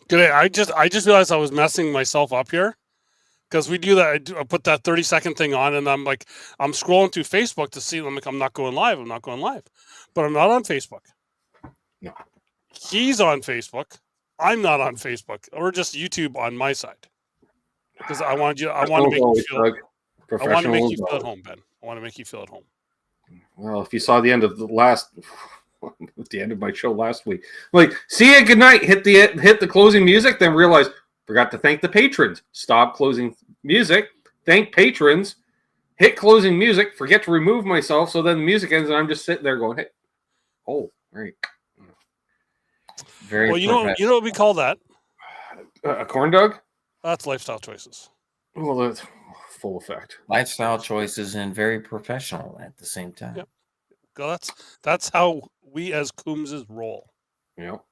Good. I just realized I was messing myself up here because we do that. I put that 30-second thing on, and I'm scrolling through Facebook to see. I'm like, I'm not going live. I'm not going live, but I'm not on Facebook. No. He's on Facebook. I'm not on Facebook. We're just YouTube on my side because I want to make you feel. I want to make you feel at home, Ben. I want to make you feel at home. Well, if you saw the end of the end of my show last week, like, see ya, good night. Hit the closing music, then realize forgot to thank the patrons. Stop closing music. Thank patrons. Hit closing music. Forget to remove myself. So then the music ends, and I'm just sitting there going, "Hey, oh, right." Very. Well, you know what we call that? A corn dog. That's lifestyle choices. Well, that's full effect. Lifestyle choices and very professional at the same time. Yep. Well, that's how we as Coombses roll. Yep.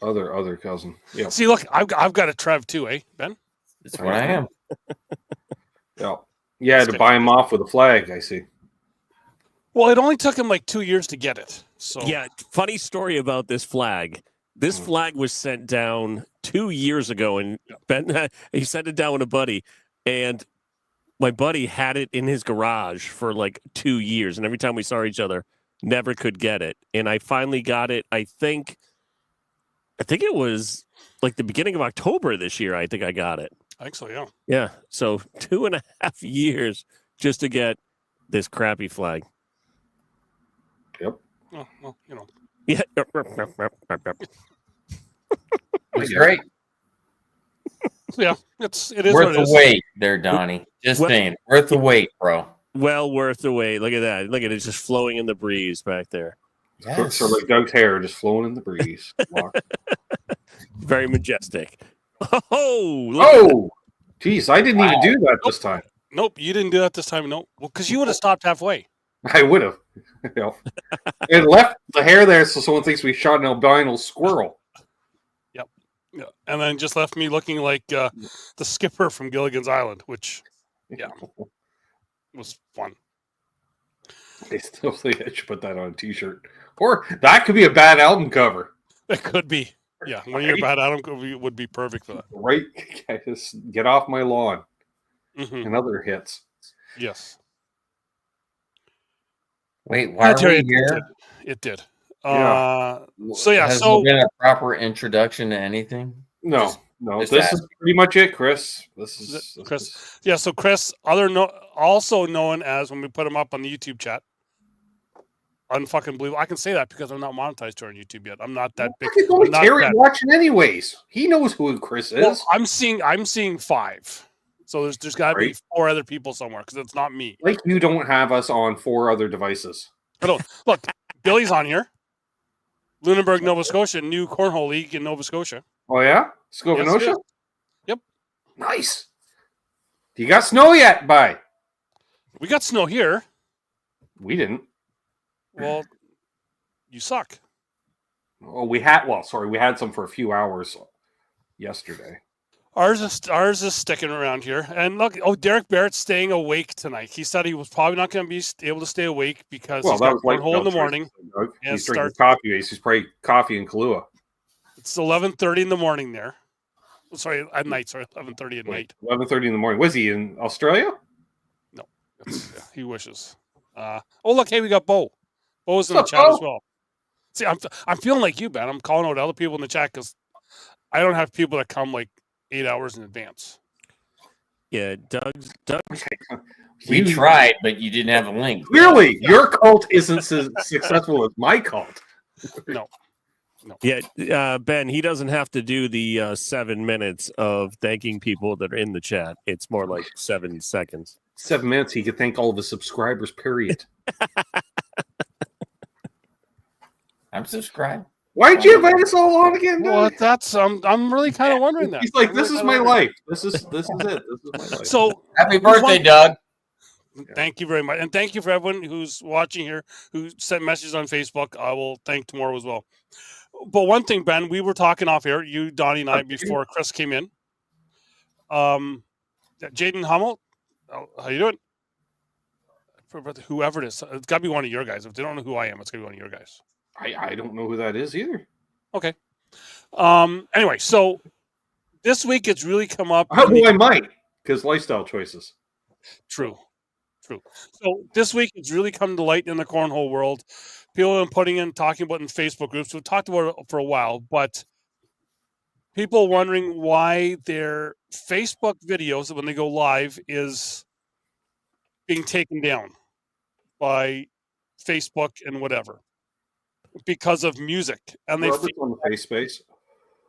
Other cousin. Yep. See, look, I've got a Trev too, eh, Ben? That's what I am. Yeah. Yeah, to buy him off with a flag, I see. Well, it only took him like 2 years to get it. So yeah, funny story about this flag. This flag was sent down 2 years ago, and Ben he sent it down with a buddy, and my buddy had it in his garage for like 2 years, and every time we saw each other, never could get it. And I finally got it. I think it was like the beginning of October this year. I think I got it. I think so, yeah. Yeah. So 2.5 years just to get this crappy flag. Yep. Oh, well, you know. Yeah. It's great. Yeah, it is worth what it is. the wait there, Donnie. Just saying, worth the wait, bro. Well worth the wait. Look at that. Look at it just flowing in the breeze back there. Yes. So like Doug's hair just flowing in the breeze. Very majestic. Oh, geez, I didn't even do that this time. Nope, you didn't do that this time. Nope. Well, because you would have stopped halfway. I would have. It left the hair there so someone thinks we shot an albino squirrel. Yep. Yeah. And then just left me looking like the skipper from Gilligan's Island, which, yeah, was fun. I still think I should put that on a t-shirt. Or that could be a bad album cover. It could be. Yeah, one of your bad album cover would be perfect for that. Right? Just get off my lawn. Mm-hmm. And other hits. Yes. Wait, why are we here? It did. Yeah. So yeah, Has there been a proper introduction to anything? No. This is pretty much it, Chris. This is Chris. Yeah, so Chris, also known as, when we put him up on the YouTube chat, unfucking believable. I can say that because I'm not monetized on YouTube yet. I'm not that big. Only Terry watching anyways. He knows who Chris is. Well, I'm seeing 5. So there's got to be 4 other people somewhere because it's not me. Like you don't have us on 4 other devices. Look, Billy's on here. Lunenburg, Nova Scotia, new cornhole league in Nova Scotia. Oh yeah, Scovenosha. Yes, yep. Nice. Do you got snow yet, bye? We got snow here. We didn't. Well, you suck. Oh, we had some for a few hours yesterday. Ours is sticking around here. And look, Derek Barrett's staying awake tonight. He said he was probably not going to be able to stay awake because he's got cornhole in the morning. He's drinking coffee. He's probably coffee in Kahlua. It's 11:30 in the morning there. Sorry, at night. Sorry, 11:30 at night. 11:30 in the morning. Was he in Australia? No, he wishes. Look, hey, we got Bo. Bo's in the chat as well. See, I'm feeling like you, Ben. I'm calling out other people in the chat because I don't have people that come like 8 hours in advance. Yeah, Doug's. We tried, but you didn't have a link. Clearly, your cult isn't as successful as my cult. No. Yeah, Ben, he doesn't have to do the 7 minutes of thanking people that are in the chat. It's more like 7 seconds. 7 minutes, he could thank all of his subscribers, period. I'm subscribed. Why'd you invite us all on again? Well, that's I'm really kind of wondering that. He's like, this is my life. This is it. This is my life. So happy birthday, Doug. Thank you very much. And thank you for everyone who's watching here, who sent messages on Facebook. I will thank tomorrow as well. But one thing, Ben, we were talking off here, you, Donnie, and I, before Chris came in. Jaden Hummel, how you doing? Whoever it is, it's got to be one of your guys. If they don't know who I am, it's going to be one of your guys. I don't know who that is either. Okay. Anyway, so this week it's really come up. I might, because lifestyle choices. True. So this week it's really come to light in the cornhole world. People have been talking about it in Facebook groups. We've talked about it for a while, but people wondering why their Facebook videos, when they go live, is being taken down by Facebook and whatever because of music. And they Robert's on the face space.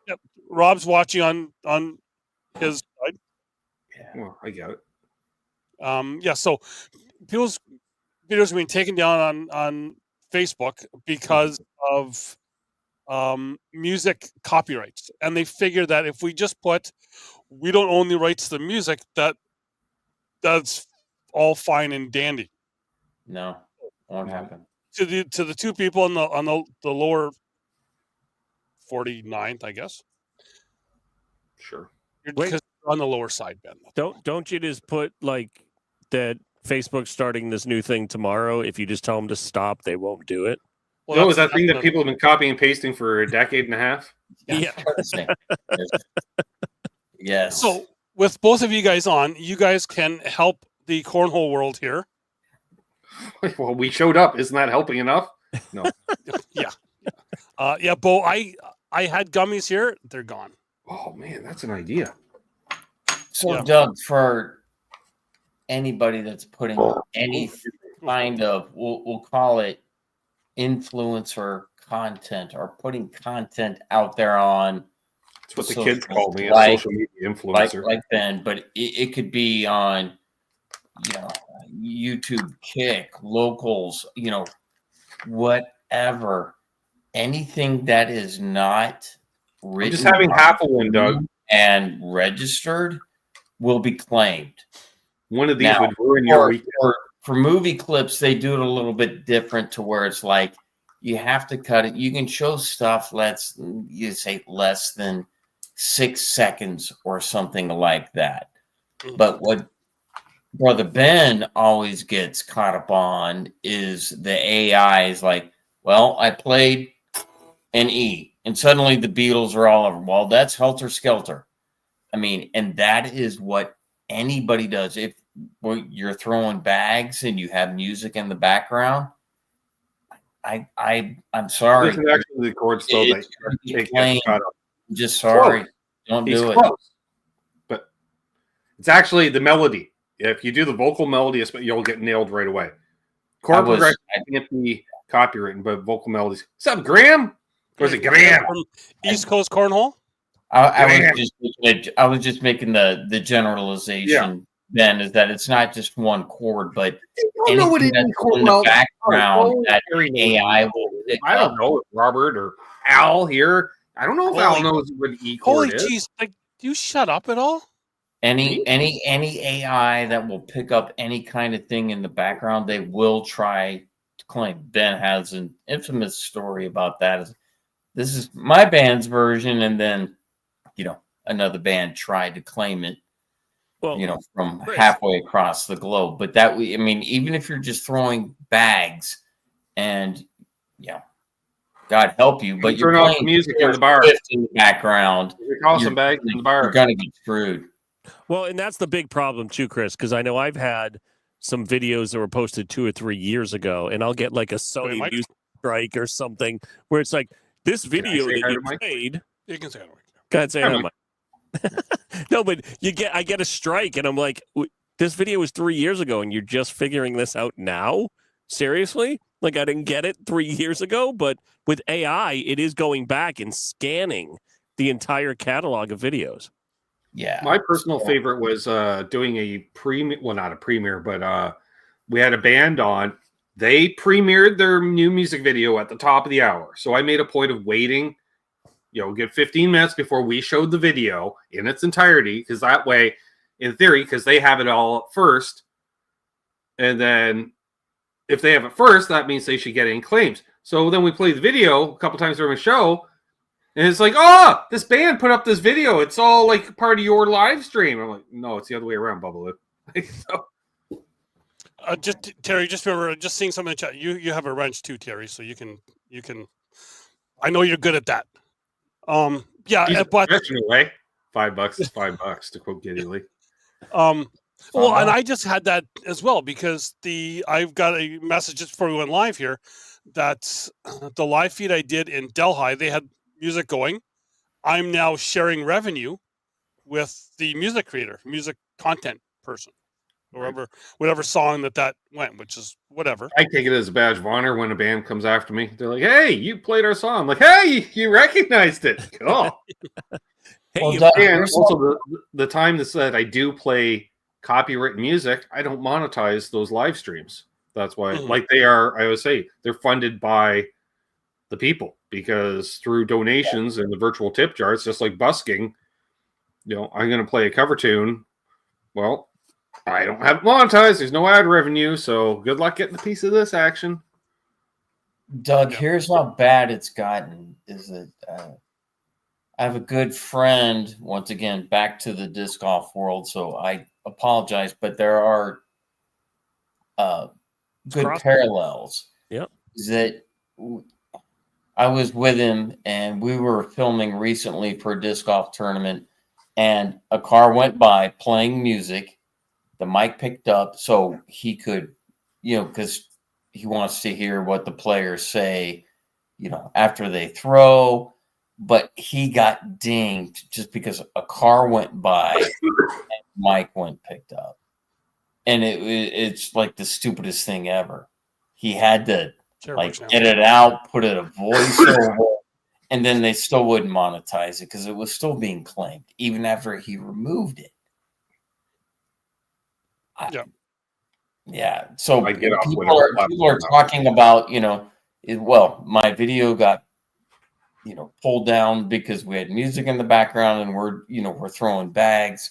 Yep, Rob's watching on his side. Well, I get it. So people's videos are being taken down on Facebook because of music copyrights, and they figure that if we just put we don't own the rights to the music, that's all fine and dandy. No, won't happen. To the two people on the lower 49th, I guess. Sure. Because you're on the lower side, Ben. Don't you just put like that Facebook's starting this new thing tomorrow? If you just tell them to stop, they won't do it. Well, no, is that thing that people have been copying and pasting for a decade and a half? Yeah. Yes. So with both of you guys on, you guys can help the cornhole world here. Well, we showed up. Isn't that helping enough? No. Yeah. Bo, I had gummies here. They're gone. Oh man, that's an idea. So Doug, for anybody that's putting any kind of, we'll call it influencer content or putting content out there on. That's what the kids call me, a social media influencer. Like Ben, but it could be on, YouTube, Kick, locals, whatever. Anything that is not written. I'm just having half a one, Doug. And registered will be claimed. One of these would ruin your weekend. For movie clips, they do it a little bit different to where it's like you have to cut it. You can show stuff, let's say less than 6 seconds or something like that. But what Brother Ben always gets caught up on is the AI is like, well, I played an E and suddenly the Beatles are all over. Well, that's Helter Skelter. I mean, and that is what anybody does. If you're throwing bags and you have music in the background, I'm sorry. This is actually the chord still that just sorry. Close. Don't do it. But it's actually the melody. If you do the vocal melody, you'll get nailed right away. Chord progression can't be copywritten, but vocal melodies. What's up, Graham? Or is it Graham? From East Coast Cornhole? I was just making the generalization, Ben, is that it's not just one chord, but anything that's in the background that AI will pick I don't know if Robert or Al here. I don't know if Al knows what E chord is. Holy jeez, like, do you shut up at all? Any AI that will pick up any kind of thing in the background, they will try to claim. Ben has an infamous story about that. This is my band's version, and then another band tried to claim it. Well, from halfway across the globe. But even if you're just throwing bags, and God help you, but you're playing music in the bar in the background. You're tossing bags in the bar. You're gonna get screwed. Well, and that's the big problem too, Chris, because I know I've had some videos that were posted 2 or 3 years ago, and I'll get like a Sony music strike or something where it's like, this video that you played. You can say it. Go ahead, say it on mic. No, but I get a strike, and I'm like, this video was 3 years ago, and you're just figuring this out now? Seriously? Like, I didn't get it 3 years ago, but with AI, it is going back and scanning the entire catalog of videos. Yeah. My personal favorite was doing a premiere. Well, not a premiere, but we had a band on. They premiered their new music video at the top of the hour. So I made a point of waiting, get 15 minutes before we showed the video in its entirety. Because that way, in theory, because they have it all up first. And then if they have it first, that means they should get any claims. So then we play the video a couple times during the show. And it's like, this band put up this video. It's all like part of your live stream. I'm like, no, it's the other way around, Bubbaloo. Terry, just remember, just seeing something in the chat. You have a wrench too, Terry, so you can. I know you're good at that. Yeah, He's a but professional, eh? $5 is $5, to quote Geddy Lee. well, and I just had that as well because I've got a message just before we went live here that the live feed I did in Delhi, they had music going. I'm now sharing revenue with the music creator, music content person, whatever song that went, which is whatever. I take it as a badge of honor when a band comes after me. They're like, "Hey, you played our song." I'm like, "Hey, you recognized it." Cool. Hey, Well, you- Doug, And here's also the time that I do play copywritten music, I don't monetize those live streams. That's why, Mhm. like they are, I always say, they're funded by the people because through donations and the virtual tip jar, it's just like busking. I'm going to play a cover tune. Well, I don't have it monetized. There's no ad revenue, so good luck getting a piece of this action. Doug, Yeah. here's how bad it's gotten. Is that I have a good friend, once again, back to the disc golf world, so I apologize, but there are good cross- parallels. Yep. Is that I was with him and we were filming recently for a disc golf tournament, and a car went by playing music. The mic picked up so he could, because he wants to hear what the players say, after they throw. But he got dinged just because a car went by and mic went picked up. And it's like the stupidest thing ever. He had to get it out, put it a voiceover, and then they still wouldn't monetize it because it was still being claimed even after he removed it. Yeah. So I get off people are talking about, my video got, pulled down because we had music in the background and we're throwing bags.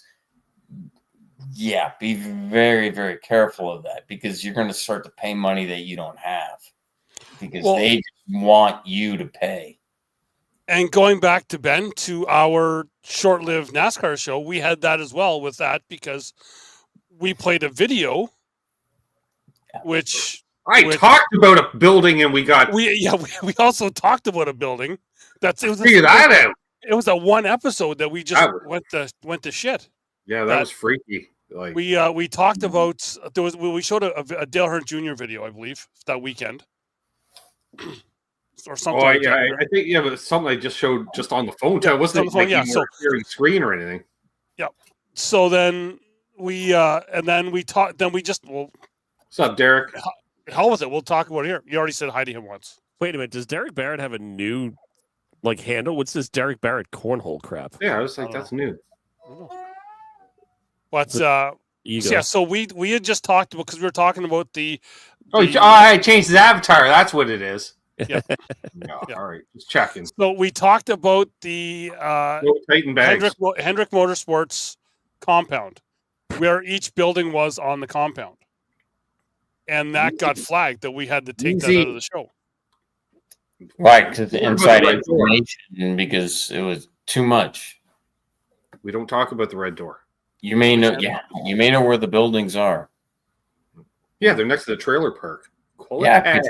Yeah, be very, very careful of that because you're going to start to pay money that you don't have because they just want you to pay. And going back to Ben, to our short-lived NASCAR show, we had that as well with that because we played a video, which talked about a building and we also talked about a building. Figure that out. It was a one episode that we just went to shit. Yeah, that was freaky. Like we talked about we showed a Dale Earnhardt Jr. video, I believe, that weekend. Or something. I think but it's something I just showed just on the phone. Yeah, it wasn't like you were sharing screen or anything. Yeah. So then we talked. Then we just What's up, Derek? Hell with it. We'll talk about it here. You already said hi to him once. Wait a minute. Does Derek Barrett have a new handle? What's this Derek Barrett cornhole crap? Yeah, I was like, that's new. But so we had just talked about because we were talking about the. I changed his avatar. That's what it is. Yeah. All right, just checking. So we talked about the Hendrick Motorsports compound, where each building was on the compound, and that got flagged that we had to take that out of the show. Right, because the inside information, because it was too much. We don't talk about the red door. You may know, where the buildings are. Yeah, they're next to the trailer park. I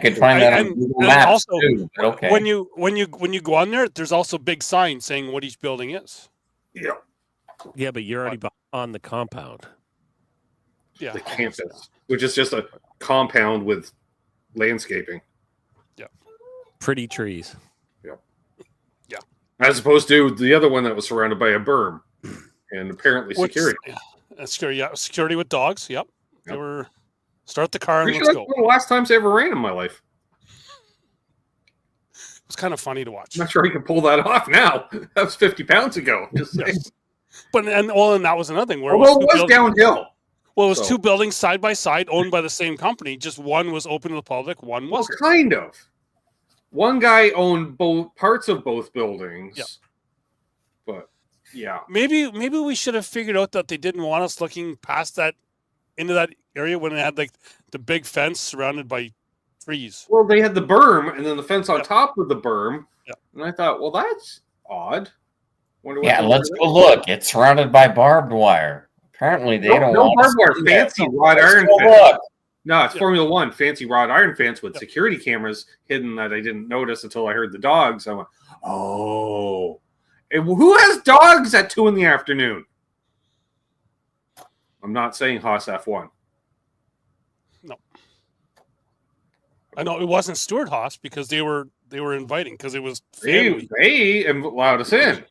could find that on Google Maps also, too. But okay. When you go on there, there's also big signs saying what each building is. Yeah. Yeah, but you're already on the compound. Yeah. The campus, which is just a compound with landscaping. Yeah. Pretty trees. Yeah. Yeah. As opposed to the other one that was surrounded by a berm and apparently security. Security with dogs. Yep. They were. Start the car and let's go. One of the last times I ever ran in my life. It was kind of funny to watch. I'm not sure he can pull that off now. That was 50 pounds ago. Just yes. But and that was another thing where it was downhill. Well, it was two buildings side by side owned by the same company. Just one was open to the public, one wasn't. Kind of. One guy owned both parts of both buildings. Yeah. But yeah. Maybe we should have figured out that they didn't want us looking past that into that area when they had like the big fence surrounded by trees. Well, they had the berm and then the fence on top of the berm. Yeah. And I thought, well, that's odd. Let's go look. It's surrounded by barbed wire. Apparently, they don't want barbed wire. Fancy wrought iron fence. No, it's Formula One. Fancy wrought iron fence with security cameras hidden that I didn't notice until I heard the dogs. I went, Oh. And who has dogs at 2 p.m? I'm not saying Haas F1. No. I know it wasn't Stuart Haas because they were inviting because it was family. They allowed us in.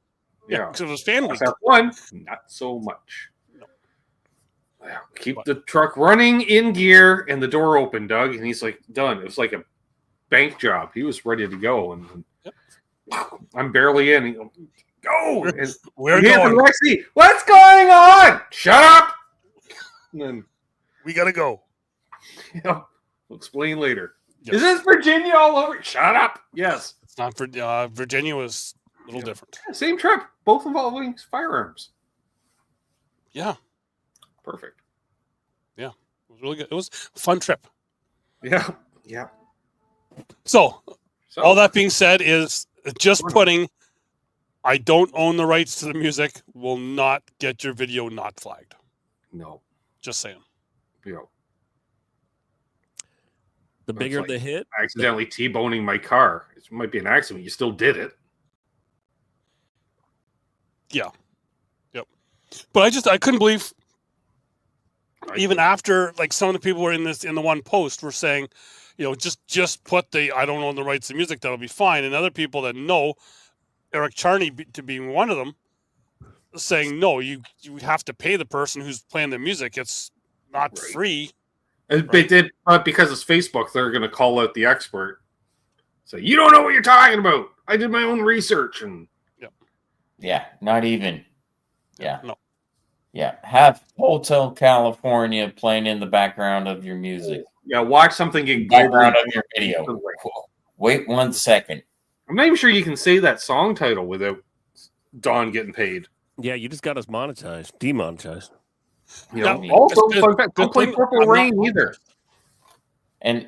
Yeah, because it was family. Haas F1, not so much. No. Keep the truck running in gear and the door open, Doug. And he's like, done. It was like a bank job. He was ready to go. And I'm barely in. He goes, go! And We're going. Lexi, what's going on? Shut up! And then, we got to go. Yeah, we'll explain later. Yes. Is this Virginia all over? Shut up! Yes. It's not for Virginia was a little different. Yeah, same trip, both involving firearms. Yeah. Perfect. Yeah. It was really good. It was a fun trip. Yeah. So all that being said is just putting I don't own the rights to the music will not get your video not flagged. No. Just saying. Yeah. The bigger like the hit, accidentally T-boning my car. It might be an accident. You still did it. Yeah. Yep. But I couldn't believe even after like some of the people were in the one post were saying, just put the I don't own the rights to music, that'll be fine. And other people that know, Eric Charney to being one of them, saying no, you have to pay the person who's playing the music. It's not free. They did because it's Facebook. They're going to call out the expert. Say you don't know what you're talking about. I did my own research and not even. Yeah, no. Yeah, have Hotel California playing in the background of your music. Yeah, watch something get background of your video. Wait 1 second. I'm not even sure you can say that song title without Don getting paid. Yeah, you just got us demonetized. Also, fun fact, don't play Purple Rain either. And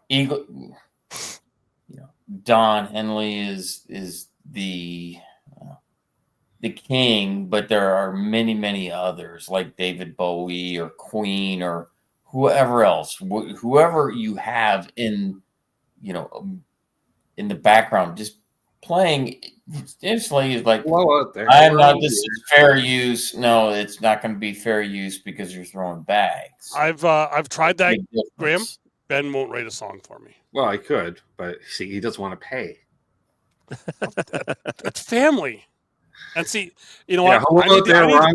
Eagle, Don Henley is the king, but there are many others like David Bowie or Queen or whoever else, whoever you have in the background, just playing instantly is like, I'm not. This is fair use. No, it's not going to be fair use because you're throwing bags. I've tried that, Graham. Ben won't write a song for me. Well, I could, but see, he doesn't want to pay. That's family. And see, you know what? We're on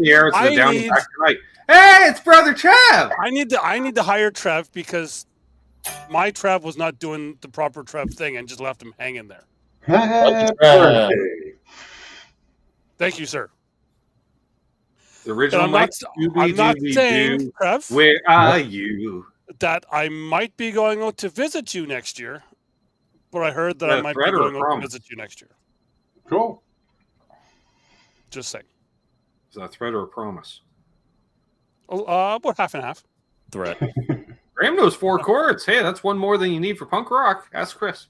the air. It's the down back tonight. Hey, it's Brother Trev. I need to hire Trev because my Trev was not doing the proper Trev thing and just left him hanging there. Thank you, sir. The original I'm not saying, Trev, where are you? That I might be going out to visit you next year, but I heard that I might be going out to visit you next year. Cool. Just saying. Is that a threat or a promise? About half and half. Threat. Graham knows 4 chords. Hey, that's one more than you need for punk rock. Ask Chris.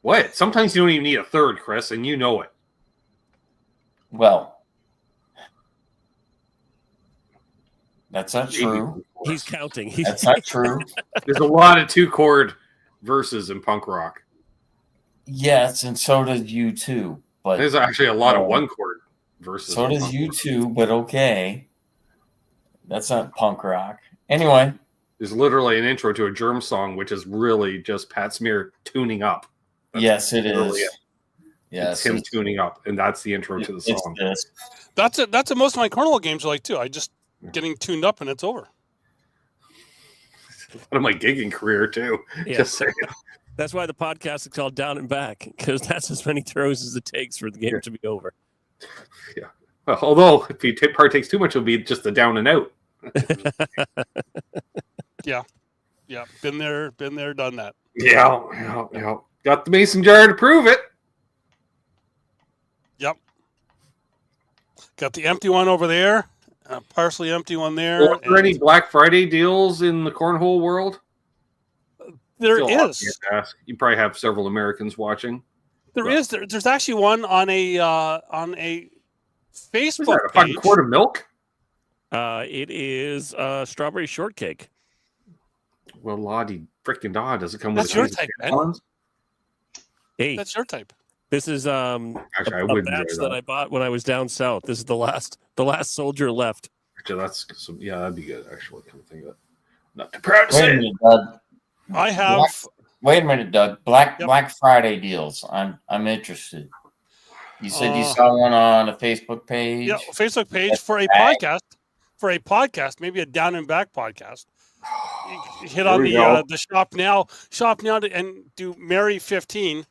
What? Sometimes you don't even need a third, Chris, and you know it. Well, that's not true. He's counting. That's not true. There's a lot of 2-chord verses in punk rock. Yes, and so does U2. But there's actually a lot of 1-chord verses. So does U2, but okay. That's not punk rock. Anyway. There's literally an intro to a Germ song, which is really just Pat Smear tuning up. Yes, it is. Yes, it's him tuning up, and that's the intro to the song. That's it. That's what most of my Cornwall games are like too. I just getting tuned up and it's over. Part of my gigging career too. Yeah. Just saying. That's why the podcast is called Down and Back, because that's as many throws as it takes for the game to be over. Yeah. Well, although if he partakes too much, it'll be just the down and out. Yeah. Been there, done that. Yeah. Got the mason jar to prove it. Yep. Got the empty one over there, partially empty one there. Well, are there any Black Friday deals in the cornhole world? There is. You probably have several Americans watching. There's actually one on a Facebook page. A fucking quart of milk? It is strawberry shortcake. Well, Lottie freaking odd. Does it come That's with your a case of type, man. tampons? Hey, That's your type. this is Actually, I a would batch enjoy that that. I bought when I was down south. This is the last soldier left. Actually, that'd be good. Actually, come to think of it. Not too proud to Wait a say it. minute, Doug. I have. Wait a minute, Doug. Black Yep. Black Friday deals. I'm interested. You said you Uh, saw one on a Facebook page. Yeah, Facebook page That's for a bag. podcast. For a podcast, maybe a down and back podcast. You hit There on we go. the shop now and do Mary 15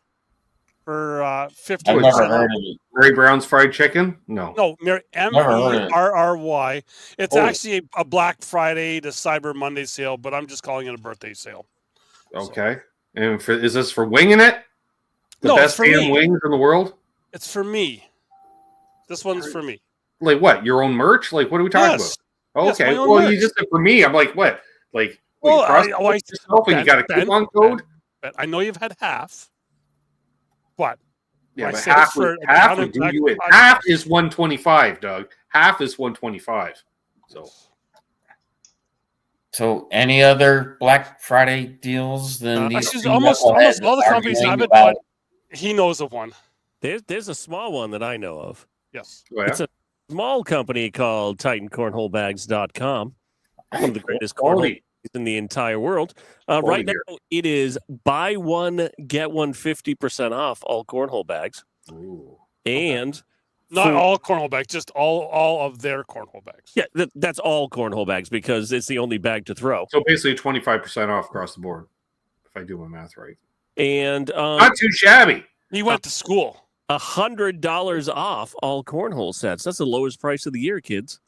for 15. I've never heard of it. Mary Brown's fried chicken? No. No, Mary Never heard of it. MERRY. It's Oh. actually a Black Friday to Cyber Monday sale, but I'm just calling it a birthday sale. Okay. And is this for winging it? The No, it's best for damn me. wings in the world? It's for me. This one's for me. Like what? Your own merch? Like what are we talking Yes. about? Yes, Okay. my own Well, merch. you just said for me. I'm like, what? Like, Well, cross I yourself and you got a Ben, coupon code? But I know you've had half, but Yeah, I but said half it's for would, a half down would and do back you in. podcast. Half is 125, Doug. Half is 125. So, any other Black Friday deals than these? Actually, two almost knuckleheads all the companies arguing have it, about but he knows of one. There's a small one that I know of. Yes. Oh, yeah? It's a small company called TitanCornholeBags.com. One of the greatest Quality. cornhole in the entire world. Right Quality now, here. it is buy one, get one 50% off all cornhole bags. Ooh. And Not for- all cornhole bags, just all of their cornhole bags. yeah, that's all cornhole bags because it's the only bag to throw. So basically 25% off across the board, if I do my math right. And Not too shabby. He went to school. $100 off all cornhole sets. That's the lowest price of the year, kids.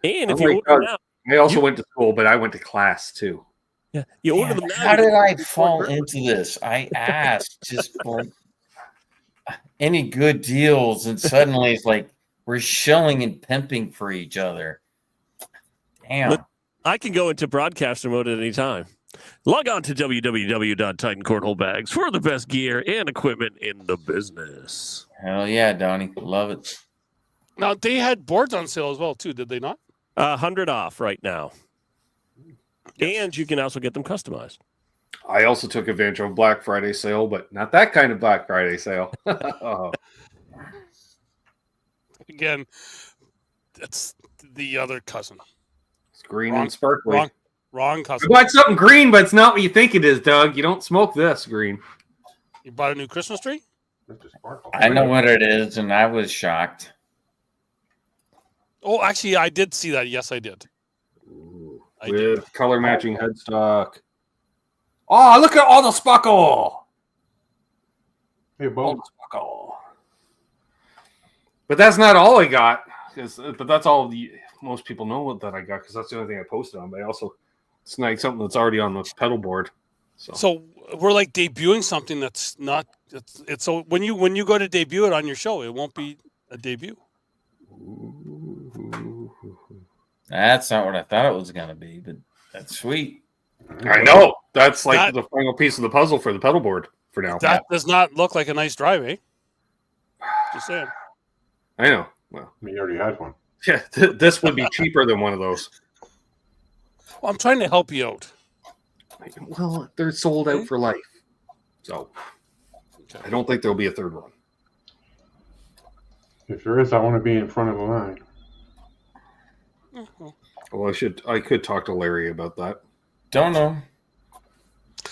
And if I'm you like, order them now, I also went to school, but I went to class too. yeah, you order Man, them now. how you did get I them fall for- into this? I asked just for any good deals, and suddenly it's like we're shilling and pimping for each other. Damn. I can go into broadcaster mode at any time. Log on to www.titancornholebags for the best gear and equipment in the business. Hell yeah, Donnie. Love it. Now they had boards on sale as well too, did they not? 100 off right now. Yes. And you can also get them customized. I also took advantage of a Black Friday sale, but not that kind of Black Friday sale. Oh, Again, that's the other cousin. it's green Wrong- and sparkly. Wrong I cousin. bought something green, but it's not what you think it is, Doug. You don't smoke this green. You bought a new Christmas tree? I know what it is, and I was shocked. Oh, actually, I did see that. Yes, I did. Ooh, I with did. color matching headstock. Oh, look at all the sparkle! Hey, All Bo. the sparkle. But that's not all I got. But that's all most people know that I got because that's the only thing I posted on. But I also snagged something that's already on the pedal board. So we're like debuting something that's not. It's so when you go to debut it on your show, it won't be a debut. That's not what I thought it was going to be, but that's sweet. I know. That's like That- the final piece of the puzzle for the pedal board for now. That does not look like a nice drive, eh? Just saying. I know. Well, He already has one. yeah, this would be cheaper than one of those. Well, I'm trying to help you out. Well, they're sold out for life. So I don't think there'll be a third one. If there is, I want to be in front of the line. Well, I could talk to Larry about that. Don't know.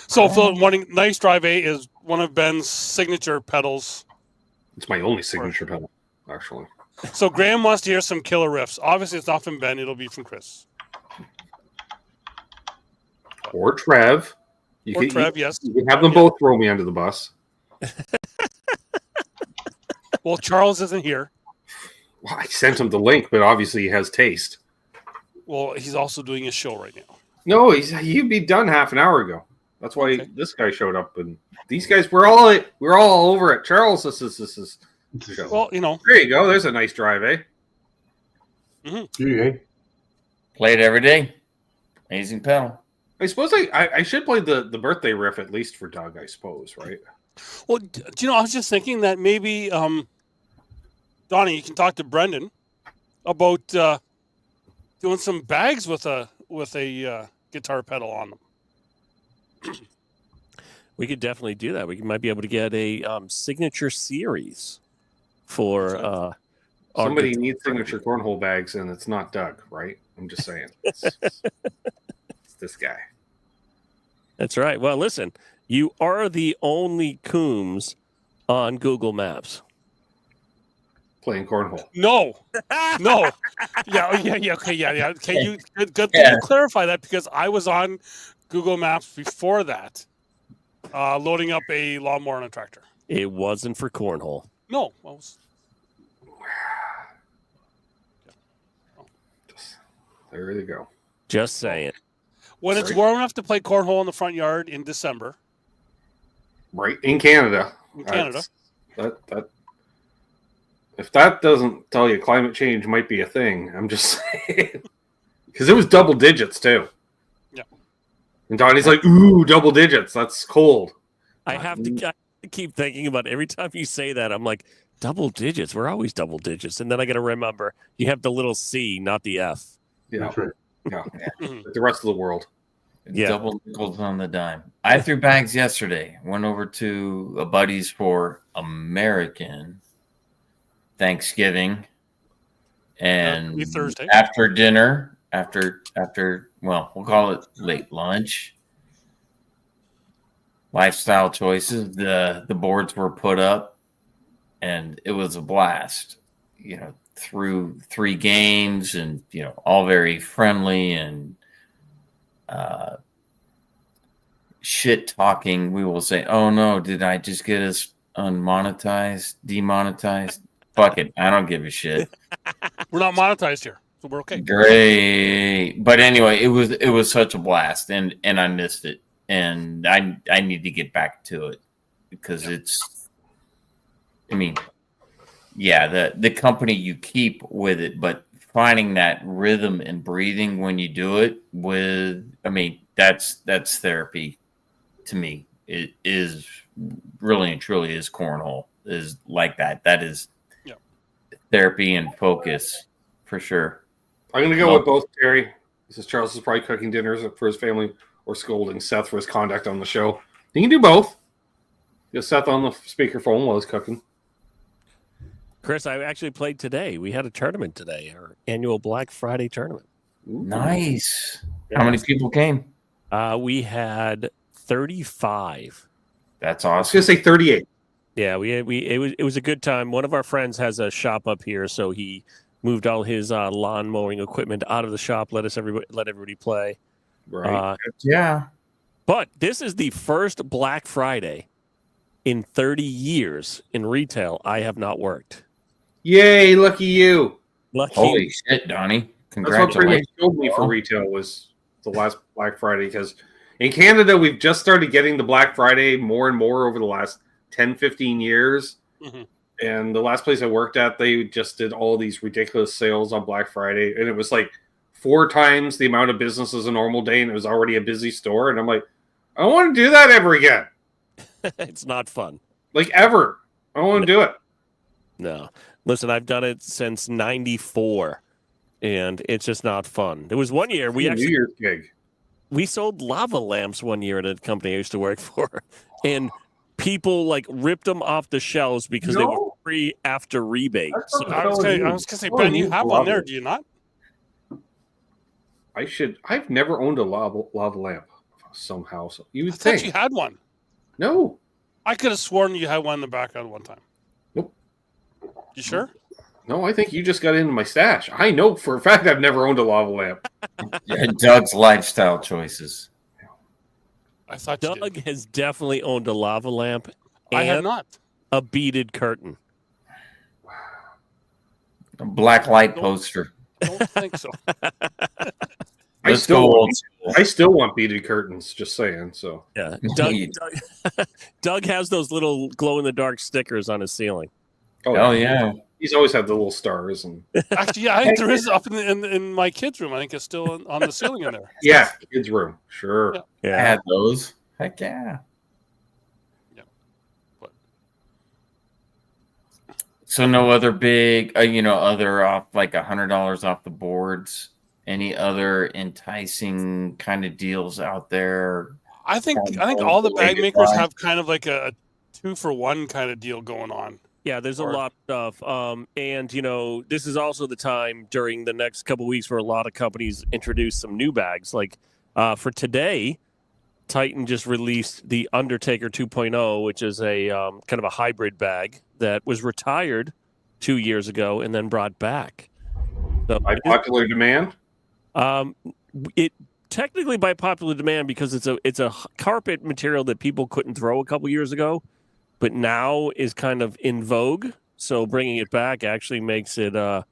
So Phil, wanting nice drive A is one of Ben's signature pedals. It's my only signature pedal, actually. So Graham wants to hear some killer riffs. Obviously, it's not from Ben; it'll be from Chris Or Trev. or Trev. Yes. You can have them both throw me under the bus. Well, Charles isn't here. Well, I sent him the link, but obviously he has taste. Well, he's also doing his show right now. No, he'd be done half an hour ago. That's why Okay. this guy showed up, and these guys we're all over at Charles. This is show. Well, you know, There you go. There's a nice drive, eh? Gee, hey. Play it every day. Amazing pedal. I suppose I should play the birthday riff at least for Doug. I suppose, right? well, do you know? I was just thinking that maybe, Donnie, you can talk to Brendan about doing some bags with a guitar pedal on them. We could definitely do that. We might be able to get a signature series for our Somebody good- needs signature cornhole bags, and it's not Doug, right? I'm just saying. It's this guy. That's right. Well, listen, you are the only Coombs on Google Maps. Playing cornhole. No. No. Yeah. Okay. Yeah. Okay. Good thing Yeah. you clarify that, because I was on Google Maps before that, loading up a lawnmower and a tractor. It wasn't for cornhole. No. I was, There you go. Just saying. when it's Right. warm enough to play cornhole in the front yard in December Right in Canada. in Canada. That if that doesn't tell you climate change might be a thing, I'm just saying. Because it was double digits too. Yeah. And Donnie's like, "Ooh, double digits. That's cold." I have to keep thinking about it. Every time you say that, I'm like, double digits. We're always double digits. And then I got to remember you have the little C, not the F. Yeah, That's right. yeah. Mhm. Like the rest of the world. Yeah. Double nickels on the dime. I threw bags yesterday. Went over to a buddy's for American Thanksgiving, and be Thursday. after dinner, after well, we'll call it late lunch. Lifestyle choices. The boards were put up, and it was a blast. You know, through 3 games, and all very friendly and shit talking. We will say, "Oh no, did I just get us unmonetized, demonetized? Fuck it, I don't give a shit." We're not monetized here, so we're okay. Great, but anyway, it was such a blast, and I missed it, and I need to get back to it because it's. I mean, yeah, the company you keep with it, but finding that rhythm and breathing when you do it with, I mean, that's therapy to me. It is really and truly is cornhole is like that. That is therapy and focus for sure. I'm gonna go with both, Terry. This is Charles is probably cooking dinners for his family or scolding Seth for his conduct on the show. You can do both. Get Seth on the speakerphone while he's cooking. Chris, I actually played today. We had a tournament today, our annual Black Friday tournament. Nice. Yeah. How many people came? We had 35. That's I was awesome. gonna say 38. Yeah, it was a good time. One of our friends has a shop up here, so he moved all his lawn mowing equipment out of the shop. Let everybody play. Right. Yeah. But this is the first Black Friday in 30 years in retail I have not worked. Yay, lucky you. Lucky. Holy shit, Donnie. That's what pretty much Congratulations. killed me for retail was the last Black Friday, because in Canada we've just started getting the Black Friday more and more over the last 10, 15 years. Mm-hmm. And the last place I worked at, they just did all these ridiculous sales on Black Friday. And it was like 4 times the amount of business as a normal day. And it was already a busy store. And I'm like, I don't want to do that ever again. It's not fun. Like ever. I don't want to do it. No. Listen, I've done it since 94 and it's just not fun. There was one year New Year's gig. we sold lava lamps one year at a company I used to work for, and people like ripped them off the shelves because they were free after rebate. That's So, not- I was gonna say, Ben, you have one there, do you not? I've never owned a lava lamp somehow. So you I would thought think. you had one. No. I could have sworn you had one in the background one time. Nope. You sure? No, I think you just got into my stash. I know for a fact I've never owned a lava lamp. Yeah, Doug's lifestyle choices. I thought you Doug did. has definitely owned a lava lamp I have and not. a beaded curtain. A black light poster. Don't think so. I Let's still go want- old school. I still want beaded curtains, just saying. So Yeah, Doug has those little glow in the dark stickers on his ceiling. Oh yeah. He's always had the little stars and Actually, yeah, I think there is up in my kids' room. I think it's still on the ceiling in there. yeah, kids' room. Sure. Yeah. I had those. Heck yeah. But So no other big, other off like $100 off the boards. Any other enticing kind of deals out there? I think From all the the bag latest makers line. have kind of like a 2-for-1 kind of deal going on. Yeah, there's a Or- lot of stuff. And, this is also the time during the next couple weeks where a lot of companies introduce some new bags. Like for today, Titan just released the Undertaker 2.0, which is a kind of a hybrid bag that was retired 2 years ago and then brought back. So By popular demand. it technically by popular demand because it's a carpet material that people couldn't throw a couple years ago, but now is kind of in vogue. So bringing it back actually makes it so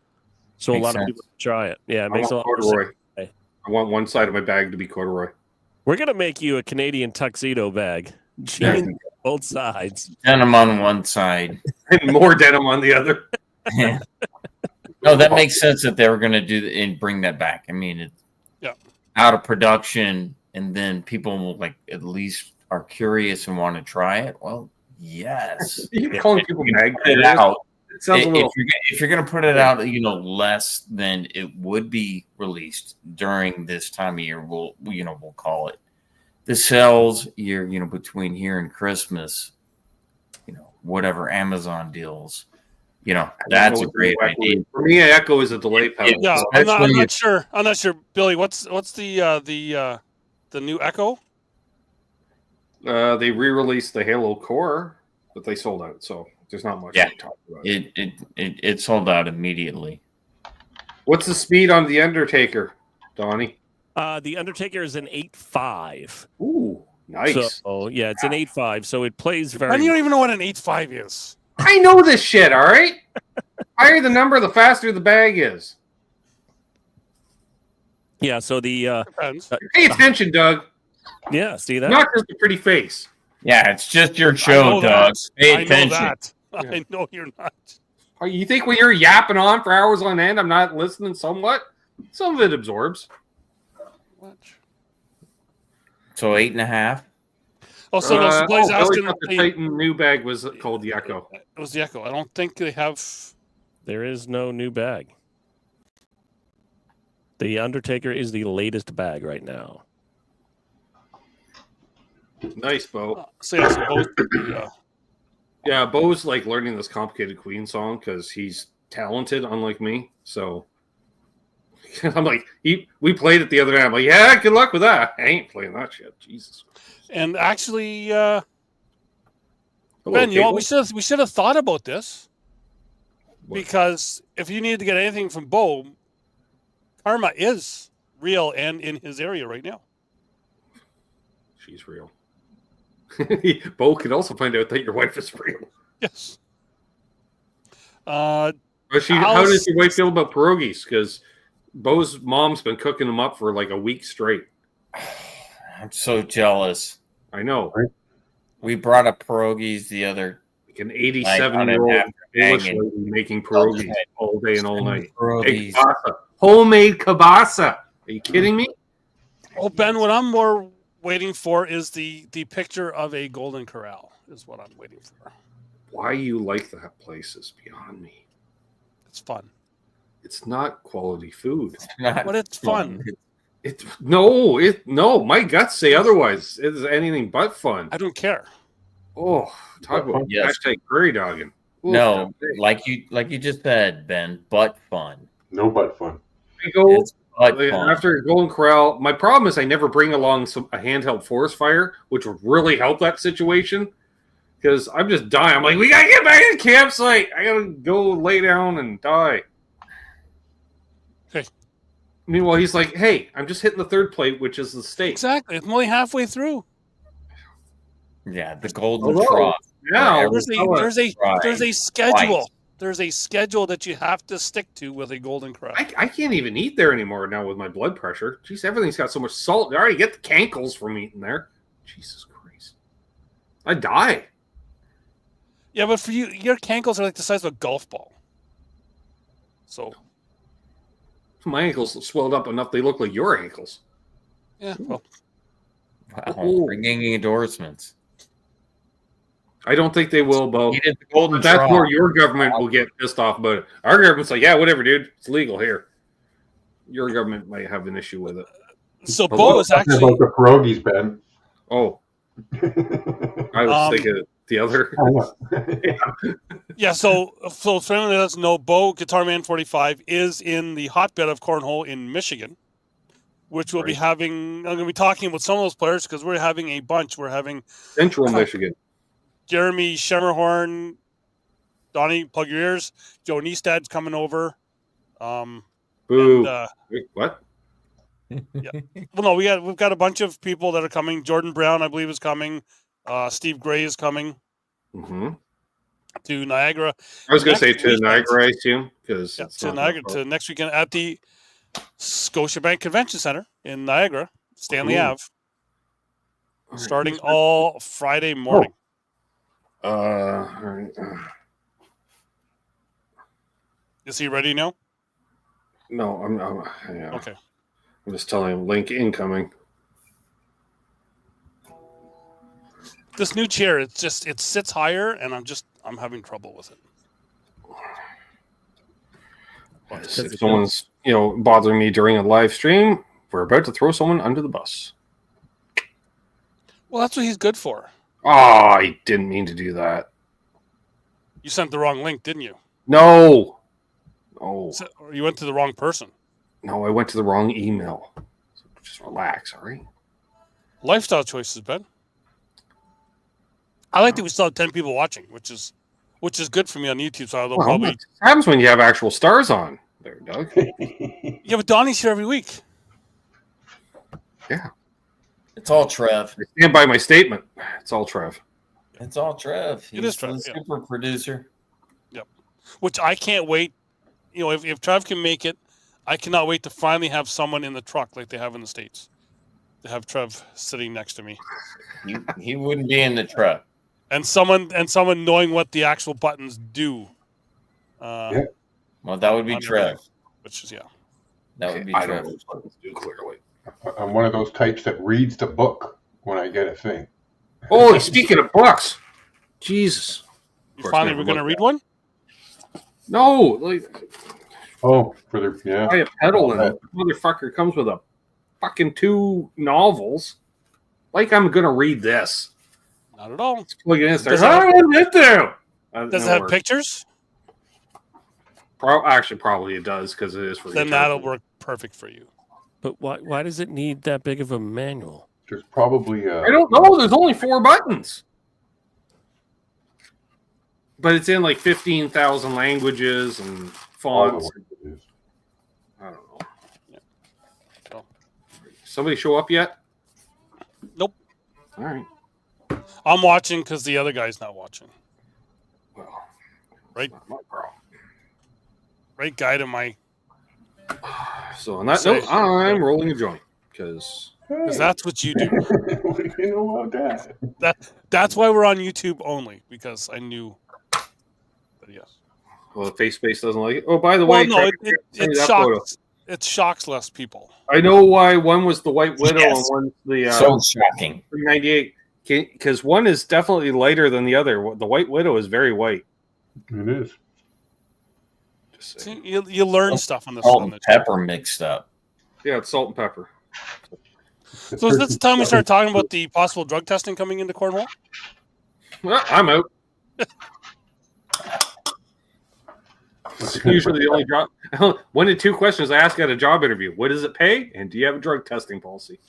Makes a lot sense. of people try it. Yeah, it I makes a want lot more sense. corduroy. I want one side of my bag to be corduroy. We're gonna make you a Canadian tuxedo bag, Yeah. jeans both sides. Denim on one side. And more denim on the other. No, that makes sense that they were going to do and bring that back. I mean, it's out of production, and then people will at least are curious and want to try it. Well, yes, You're calling people bag put it out. It sounds a little. If you're going to put it out, less than it would be released during this time of year, we'll call it the sales year. Between here and Christmas, whatever Amazon deals. That's a great idea. For me, Echo is a delay pedal. Yeah, So I'm that's when not sure. I'm not sure, Billy. What's the new Echo? They re-released the Halo Core, but they sold out, so there's not much to talk about. It sold out immediately. What's the speed on the Undertaker, Donnie? The Undertaker is an 8.5. Ooh, nice. So yeah, it's an 8.5. So it plays very. And you don't even know what an 8.5 is. I know this shit, all right? Higher the number, the faster the bag is. Yeah. So the Depends. Pay attention, Doug. yeah. See that? Not just a pretty face. Yeah, it's just your I show, know Doug. that. Pay I know attention. that. Yeah. I know you're not. Oh, you think when you're yapping on for hours on end, I'm not listening somewhat? Some of it absorbs. Watch. So 8.5. Oh, so no, so Blaze Billy asking. thought the Titan new bag was called the Echo. It was the Echo. I don't think they have. There is no new bag. The Undertaker is the latest bag right now. Nice, Bo. So yeah, so both. Yeah. Yeah, Bo's like learning this complicated Queen song because he's talented, unlike me. So I'm like, we played it the other night. I'm like, yeah, good luck with that. I ain't playing that shit. Jesus. And actually, Hello, Ben, Cable. we should have thought about this What? because if you need to get anything from Bo, Karma is real and in his area right now. She's real. Bo can also find out that your wife is real. Yes. But how Alice- does your wife feel about pierogies? Because Bo's mom's been cooking them up for like a week straight. I'm so jealous. I know. We brought up pierogies the other Like an night 87-year-old after English hanging. lady making pierogies all day and all night. Pierogies. Homemade kielbasa. Are you kidding me? Oh, Ben, what I'm more waiting for is the picture of a golden corral. Is what I'm waiting for. Why you like that place is beyond me. It's fun, It's not quality food. but it's fun. No. My guts say otherwise. It's anything but fun. I don't care. Oh, talk about Yes. hashtag prairie dogging. Ooh, No, okay. like you just said, Ben, butt fun. No butt fun. I go It's butt fun. after Golden Corral. My problem is I never bring along a handheld forest fire, which would really help that situation. Because I'm just dying. I'm like, we gotta get back to the campsite. I gotta go lay down and die. Okay. Meanwhile, he's like, hey, I'm just hitting the third plate, which is the steak. Exactly. I'm only halfway through. Yeah, the golden Hello. trough. Now, There's a Right. schedule. Twice. There's a schedule that you have to stick to with a golden corral. I can't even eat there anymore now with my blood pressure. Jeez, everything's got so much salt. I already get the cankles from eating there. Jesus Christ. I die. Yeah, but for you, your cankles are like the size of a golf ball. So My ankles swelled up enough they look like your ankles. yeah, well, Wow, Ooh. ringing endorsements. I don't think they will, Bo. He did the golden But that's trough. where your government will get pissed off about it. Our government's like, yeah, whatever, dude. It's legal here. Your government might have an issue with it. so Hello? Bo is Talking actually about the pierogies, Ben. Oh, I was thinking the other. Yeah, so for anyone that doesn't know, Bo Guitar Man 45 is in the hotbed of cornhole in Michigan, which we'll be having. I'm going to be talking with some of those players because we're having a bunch. We're having Central Michigan. Jeremy Schemerhorn, Donnie, plug your ears. Joe Neestad's coming over. Boo. And, Wait, what? yeah. Well, no, we've got a bunch of people that are coming. Jordan Brown, I believe, is coming. Steve Gray is coming to Niagara. I was going to say to Niagara, I assume, because to Niagara to next weekend at the Scotiabank Convention Center in Niagara, Stanley Ave, starting all Friday morning. All right. Is he ready now? No, I'm yeah. Okay. I'm just telling him link incoming. This new chair, it sits higher, and I'm having trouble with it. If someone's bothering me during a live stream, we're about to throw someone under the bus. Well, that's what he's good for. Oh, I didn't mean to do that. You sent the wrong link, didn't you? No. Or you went to the wrong person. No, I went to the wrong email. So just relax, all right? Lifestyle choices, Ben. I like that we still have 10 people watching, which is good for me on YouTube. So they'll probably. What happens when you have actual stars on there, Doug? Yeah, but Donnie's here every week. Yeah. It's all Trev. I stand by my statement. It's all Trev. It's all Trev. It is Trev, the super producer. Yep. Which I can't wait. If Trev can make it, I cannot wait to finally have someone in the truck like they have in the States. To have Trev sitting next to me. He wouldn't be in the truck. And someone knowing what the actual buttons do. Well, that would be Trev. Which is That would be I Trev. don't know what buttons do clearly. I'm one of those types that reads the book when I get a thing. Oh, speaking of books, Jesus! You finally were going to read one? No, like for the buy a pedal and the motherfucker comes with a fucking 2 novels. Like I'm going to read this. Not at all. Let's plug it in. Does it have pictures? Actually, probably it does because it is for. Then that'll work perfect for you. But why does it need that big of a manual? There's probably I don't know. There's only 4 buttons. But it's in like 15,000 languages and fonts. I don't know. Yeah. So. Somebody show up yet? Nope. All right. I'm watching because the other guy's not watching. Well, right. Not my problem. Right guy to my. So on that note, I'm rolling a joint because that's what you do. You know about that? That's why we're on YouTube only, because I knew. But yes. Well, the face space doesn't like it. Oh, by the way, no, it shocks less people. I know why one was the White Widow and one's the so shocking 398. Because one is definitely lighter than the other. The White Widow is very white. It is. See, you learn stuff on the salt and pepper mixed up. Yeah, it's salt and pepper. So is this the time we start talking about the possible drug testing coming into Cornwall? Well, I'm out. It's usually the only job. 1 to 2 questions I ask at a job interview. What does it pay? And do you have a drug testing policy?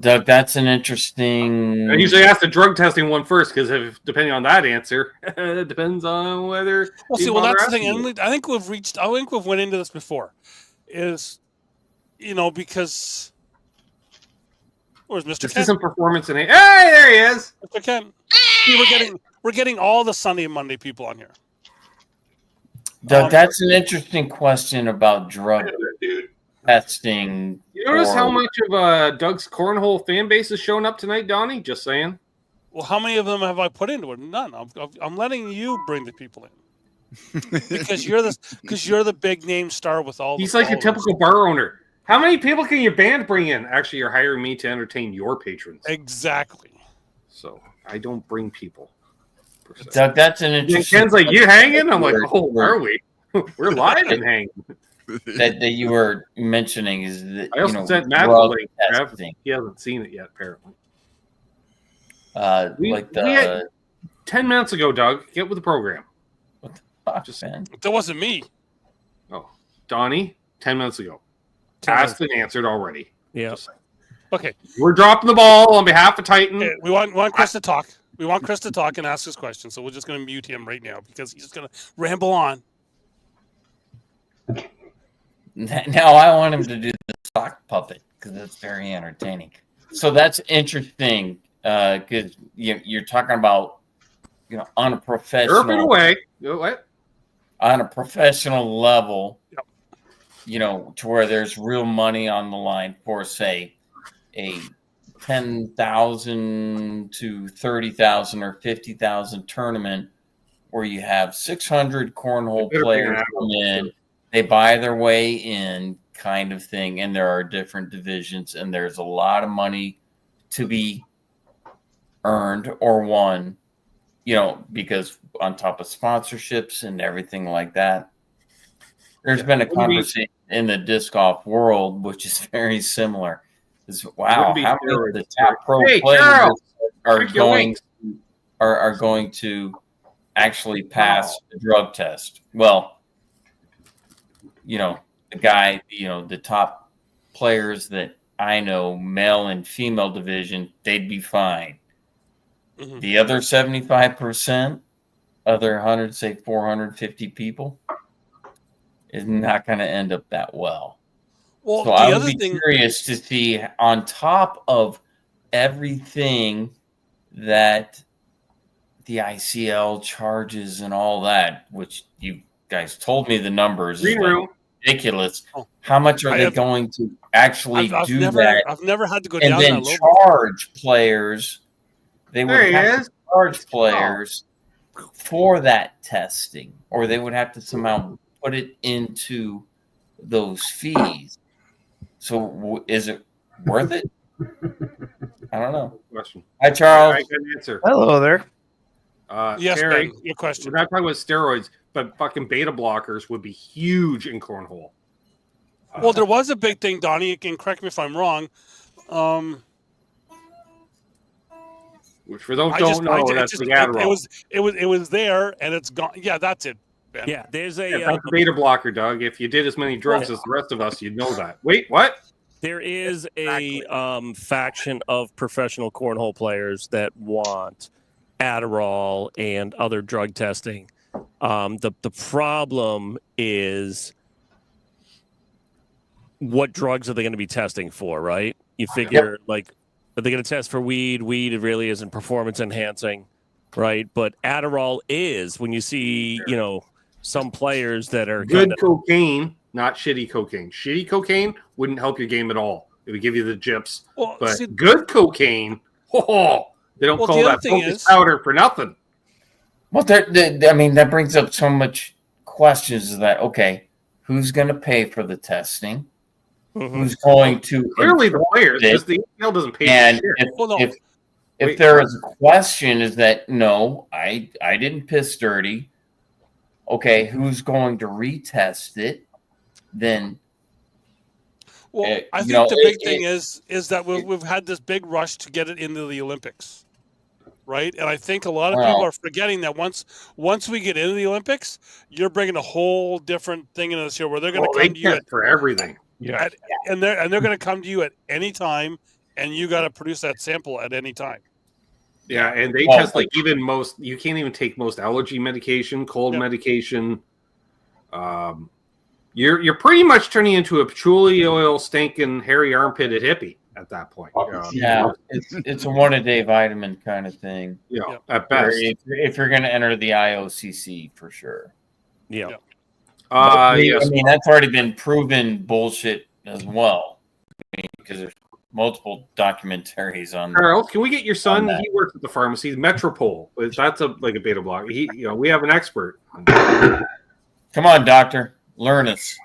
Doug, that's an interesting. I usually ask the drug testing one first because depending on that answer, it depends on whether. Well, see, that's the thing. And I think we've went into this before. Is because where's Mr. This Ken? isn't performance in. Hey, there he is. Mr. Ken. See, we're getting all the Sunday and Monday people on here. Doug, that's an interesting question about drug testing. You notice how much of Doug's cornhole fan base is showing up tonight, Donnie? Just saying. Well, how many of them have I put into it? None. I'm letting you bring the people in because you're the big name star with all. He's like a typical bar owner. How many people can your band bring in? Actually, you're hiring me to entertain your patrons. Exactly. So I don't bring people. Doug, that's an interesting. Ken's like, you hanging? I'm like, oh, are we? We're live and hanging. That you were mentioning is that I also sent Matt the link. He hasn't seen it yet, apparently. We had 10 minutes ago, Doug. Get with the program. What the fuck, man? That wasn't me. Oh, Donnie, 10 minutes ago. 10 Asked and answered already. Yeah. Just saying. Okay. We're dropping the ball on behalf of Titan. Okay, we want Chris to talk. We want Chris to talk and ask his question. So we're just going to mute him right now because he's just going to ramble on. Now I want him to do the sock puppet because it's very entertaining. So that's interesting because you're talking about, on a professional away. What? On a professional level, Yep. To where there's real money on the line for, say, a 10,000 to 30,000 or 50,000 tournament where you have 600 cornhole players come in, they buy their way in, kind of thing, and there are different divisions, and there's a lot of money to be earned or won, because on top of sponsorships and everything like that. There's been a conversation in the disc golf world, which is very similar. Wow, how many of the top pro players are going to actually pass the drug test? Well, the guy, the top players that I know, male and female division, they'd be fine. Mm-hmm. The other 75%, other 100, say 450 people, is not going to end up that well. Well, so I would be curious to see, on top of everything that the ICL charges and all that, which you guys told me the numbers is ridiculous. How much are they going to actually do that? I've never had to go and down then that low. Charge players. They would have to charge players for that testing, or they would have to somehow put it into those fees. So is it worth it? I don't know. Question. Hi, Charles. I got an answer. Hello there. Yes, Terry, Ben, your question. We're not talking about steroids, but fucking beta blockers would be huge in cornhole. Well, there was a big thing, Donnie, and correct me if I'm wrong. Which for those who don't know, that's the Adderall. It was there, and it's gone. Yeah, that's it, Ben. Yeah, there's that's a beta blocker, Doug. If you did as many drugs as the rest of us, you'd know that. Wait, what? There is a faction of professional cornhole players that want Adderall and other drug testing. The problem is, what drugs are they going to be testing for, right? You figure, are they going to test for weed? Weed, it really isn't performance enhancing, right? But Adderall is, when you see, some players that are good cocaine, not shitty cocaine. Shitty cocaine wouldn't help your game at all. It would give you the jips. Well, but good cocaine, they don't call that focus powder for nothing. Well, that brings up so much questions that, okay, who's going to pay for the testing? Mm-hmm. Who's going to clearly the players, because the APL doesn't pay. And if there is a question, is that no, I didn't piss dirty. Okay, who's going to retest it? Then, well, I think the big thing is that we've had this big rush to get it into the Olympics, right? And I think a lot of people are forgetting that once we get into the Olympics, you're bringing a whole different thing into this here where they're going to come to you for everything. Yeah, and they're going to come to you at any time, and you got to produce that sample at any time. Yeah, and they test even most. You can't even take most allergy medication, cold medication. You're pretty much turning into a patchouli oil stinking hairy armpitted hippie at that point. It's a 1-a-day vitamin kind of thing. Yeah, at best. If you're going to enter the IOCC for sure. Yeah. Yes. I mean, that's already been proven bullshit as well. Because there's multiple documentaries on. Charles, can we get your son? He works at the pharmacy, Metropole. That's a beta blocker. We have an expert. Come on, doctor, learn us.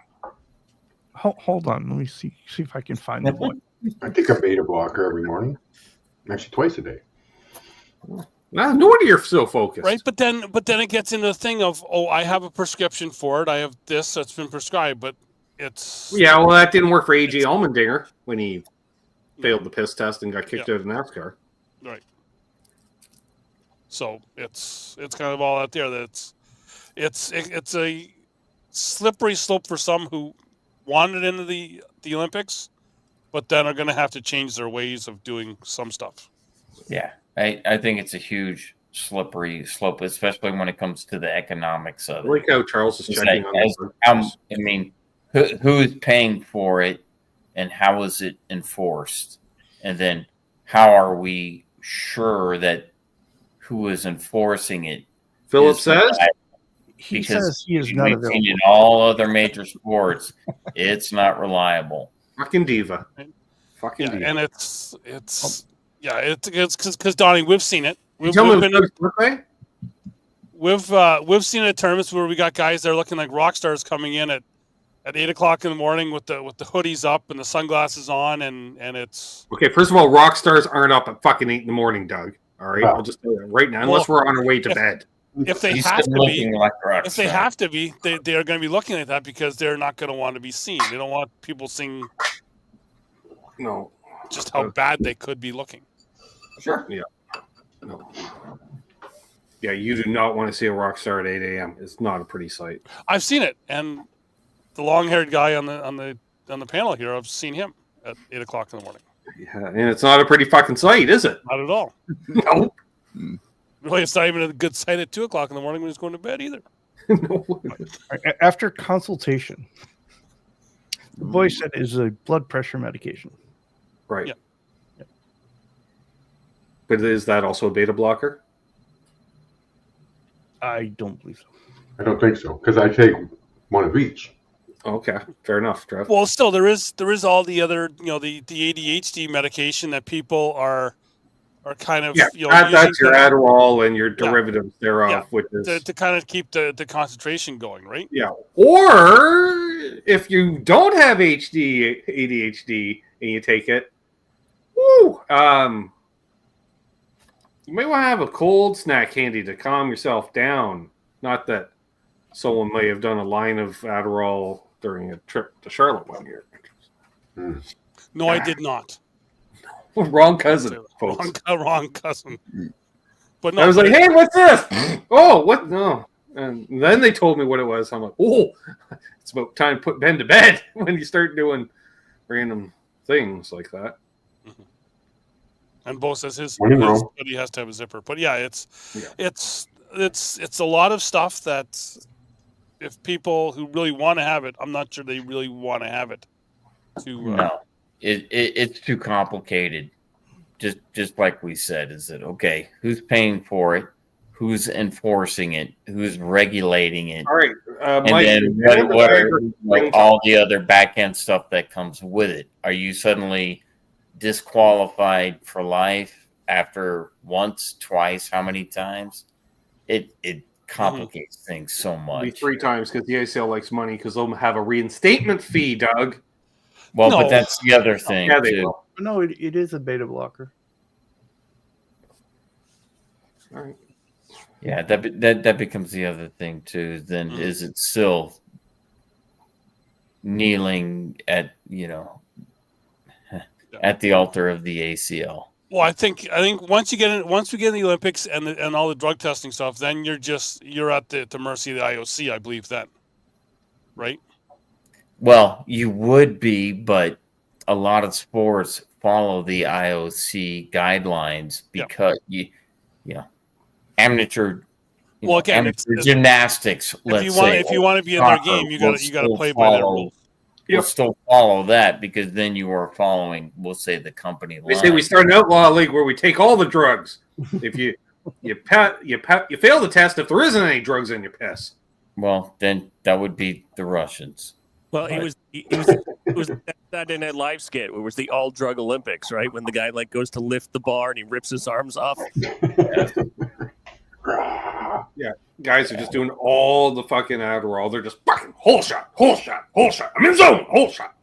Hold on, let me see if I can find the one. I take a beta blocker every morning, actually twice a day. No wonder you're so focused, right? But then it gets into the thing of, I have a prescription for it. I have this that's been prescribed, but it's well, that didn't work for AJ Allmendinger when he failed the piss test and got kicked out of NASCAR. Right. So it's kind of all out there that it's a slippery slope for some who wanted into the Olympics, but then are going to have to change their ways of doing some stuff. Yeah, I think it's a huge slippery slope, especially when it comes to the economics of I it. like how Charles is It's checking like, on I mean, who is paying for it, and how is it enforced, and then how are we sure that who is enforcing it? Philip is says. He Because says he is not we've available. seen in all other major sports, it's not reliable. Fucking diva. Right. Fucking Yeah, diva. and it's because Donnie, we've seen it. We've Tell me been about his birthday? we've seen it at tournaments where we got guys that are looking like rock stars coming in at 8:00 in the morning with the hoodies up and the sunglasses on, and it's Okay, first of all, rock stars aren't up at fucking 8 in the morning, Doug. All right, Wow. I'll just tell you right now, unless we're on our way to bed. if they He's have still to looking be. like a rock If they star. have to be, they are going to be looking like that because they're not going to want to be seen. They don't want people seeing No, just how bad they could be looking. Sure. no. Yeah, you do not want to see a rock star at 8 a.m. It's not a pretty sight. I've seen it, and the long-haired guy on the panel here, I've seen him at 8:00 in the morning. Yeah, and it's not a pretty fucking sight, is it? Not at all. No. Really, it's not even a good sight at 2:00 in the morning when he's going to bed either. No. After consultation, the boy said it is a blood pressure medication. Right. Yeah. But is that also a beta blocker? I don't believe so. I don't think so because I take one of each. Okay, fair enough, Trev. Well, still, there is all the other, the ADHD medication that people are kind of Yeah, using that's your to- Adderall and your derivatives thereof, which is to kind of keep the concentration going, right? yeah. Or if you don't have ADHD and you take it, woo, you may want to have a cold snack handy to calm yourself down. Not that someone may have done a line of Adderall during a trip to Charlotte one year. No, I did not. Wrong cousin, folks. Wrong cousin. But no, I was like, "Hey, what's this?" Oh, what? No. And then they told me what it was. I'm like, "Oh, it's about time to put Ben to bed." When you start doing random things like that. And Bo says his When in Rome. hoodie has to have a zipper. But yeah, it's Yeah. it's a lot of stuff that if people who really want to have it, I'm not sure they really want to have it. No, it's too complicated. Just like we said, is it okay? Who's paying for it? Who's enforcing it? Who's regulating it? All right, And Mike. then what are like all the other back end stuff that comes with it? Are you suddenly disqualified for life after once, twice, how many times? It complicates things so Be much. 3 times because the ACL likes money because they'll have a reinstatement fee, Doug. Well, No. but that's the other thing Yeah, they too. will. No, it is a beta blocker. All right. Yeah, that becomes the other thing too. Then is it still kneeling at at the altar of the ACL? Well, I think once we get in the Olympics and all the drug testing stuff, then you're at the mercy of the IOC, I believe then, right? Well, you would be, but a lot of sports follow the IOC guidelines because amateur. Well, again, amateur gymnastics. If you want to be in their game, you got to play by their rules. You'll still follow that because then you are following, we'll say, the company line. They say we start an outlaw league where we take all the drugs. If you fail the test, if there isn't any drugs in your piss. Well, then that would be the Russians. Well, it was that in that live skit where it was the all drug Olympics, right? When the guy goes to lift the bar and he rips his arms off. Yeah, guys are just doing all the fucking Adderall. They're just fucking whole shot. I'm in zone. Whole shot.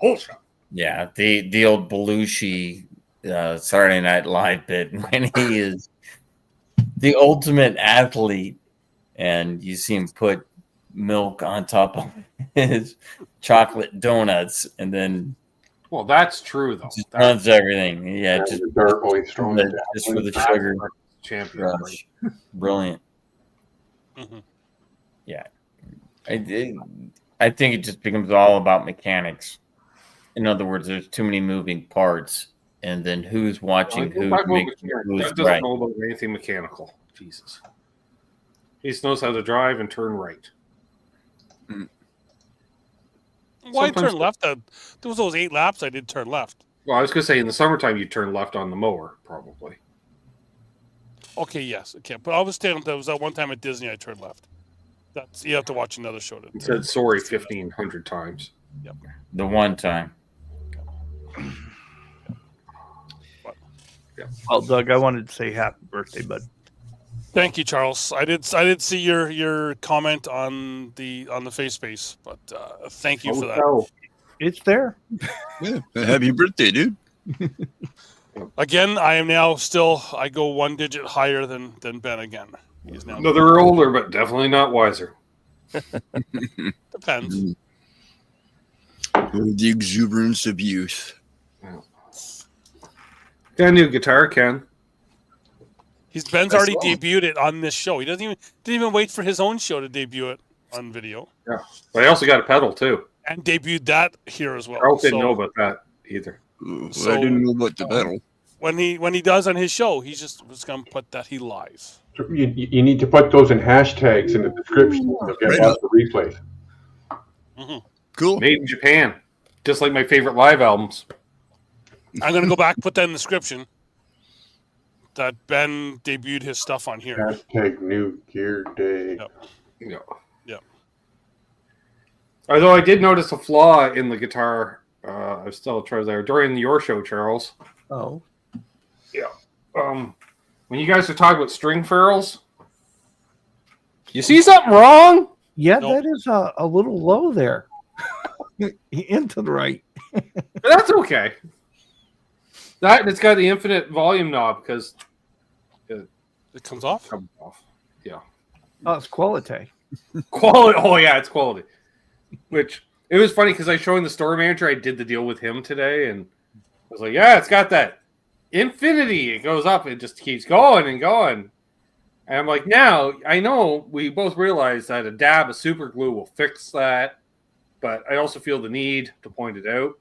Yeah, the old Belushi Saturday Night Live bit when he is the ultimate athlete, and you see him put milk on top of his chocolate donuts, and then Well, that's true though. just runs everything. Yeah, just Dark always strong. for the sugar. champion. Rush. Brilliant. Mhm. Yeah. I think it just becomes all about mechanics. In other words, there's too many moving parts, and then who's watching who to make sure who's Doug doesn't right. know about anything mechanical. Jesus. He just knows how to drive and turn right. Why Sometimes- turn left? There was those 8 laps I did turn left. Well, I was going to say in the summertime you turn left on the mower, probably. Okay, yes, okay. But I was saying there was that one time at Disney I turned left. That's you have to watch another show to. He said sorry 1,500 times. The one time. Well, Doug, I wanted to say happy birthday, bud. Thank you, Charles. I did see your comment on the face space, but thank you for that. Oh, It's there. Yeah, happy birthday, dude. Again, I am now still. I go 1 digit higher than Ben again. He's now no, they're older, but definitely not wiser. depends. The exuberance of youth. Got a new guitar, Ken. Ben's I already saw. debuted it on this show. He didn't even wait for his own show to debut it on video, Yeah, but I also got a pedal too. and debuted that here as well. Charles didn't So know about that either. Well, So- I didn't know about the pedal. when he does on his show, he's just going to put that he lies. You need to put those in hashtags in the description. You'll get Right lots of replays. Cool. Made in Japan, just like my favorite live albums. I'm going to go back put that in the description that Ben debuted his stuff on here. Hashtag New Gear Day. Yep. Yeah. Yep. Although I did notice a flaw in the guitar. I still try there during your show, Charles. Oh. When you guys are talking about string ferrules, you see something wrong? Yeah, Nope. that is a little low there. Into the right. But that's okay. That and it's got the infinite volume knob because It comes off. it comes off. Yeah. Oh, it's quality. Quality. Oh yeah, it's quality. Which it was funny because I showing the store manager, I did the deal with him today, and I was like, "Yeah, it's got that infinity. It goes up. It just keeps going and going." And I'm like, "Now I know we both realize that a dab of super glue will fix that, but I also feel the need to point it out."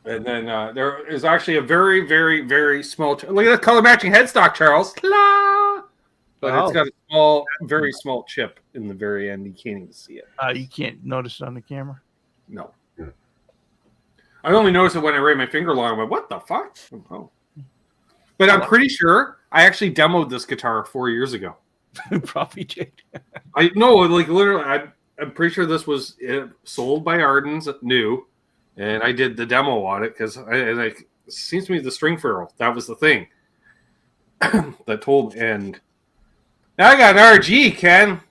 And then there is actually a very, very, very small. Look at the color matching headstock, Charles. Ta-da! But Wow. it's got a small, very small chip in the very end. You can't even see it. You can't notice it on the camera. No. I only noticed it when I ran my finger along. I went, what the fuck? Oh. But I'm pretty sure I actually demoed this guitar 4 years ago. Probably did. I know, like literally, I'm pretty sure this was sold by Arden's new, and I did the demo on it because it seems to me the string ferrule, that was the thing that told. And now I got an RG, Ken.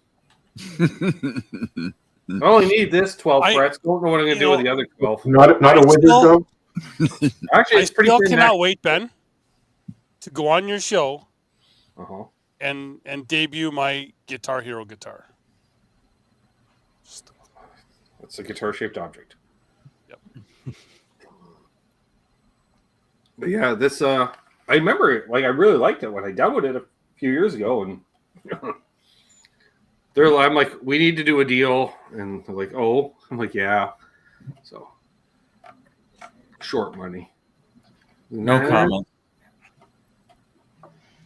I only need this 12 frets. Don't know what I'm going to do with the other 12. Not a wizard, though? Actually, I it's pretty still thin cannot neck. wait, Ben, to go on your show Uh-huh. and debut my Guitar Hero guitar. It's a guitar-shaped object. Yep. But yeah, this I remember it, like I really liked it when I demoed it a few years ago, and I'm like, we need to do a deal, and they're like, oh, I'm like, yeah, so short money. No comment.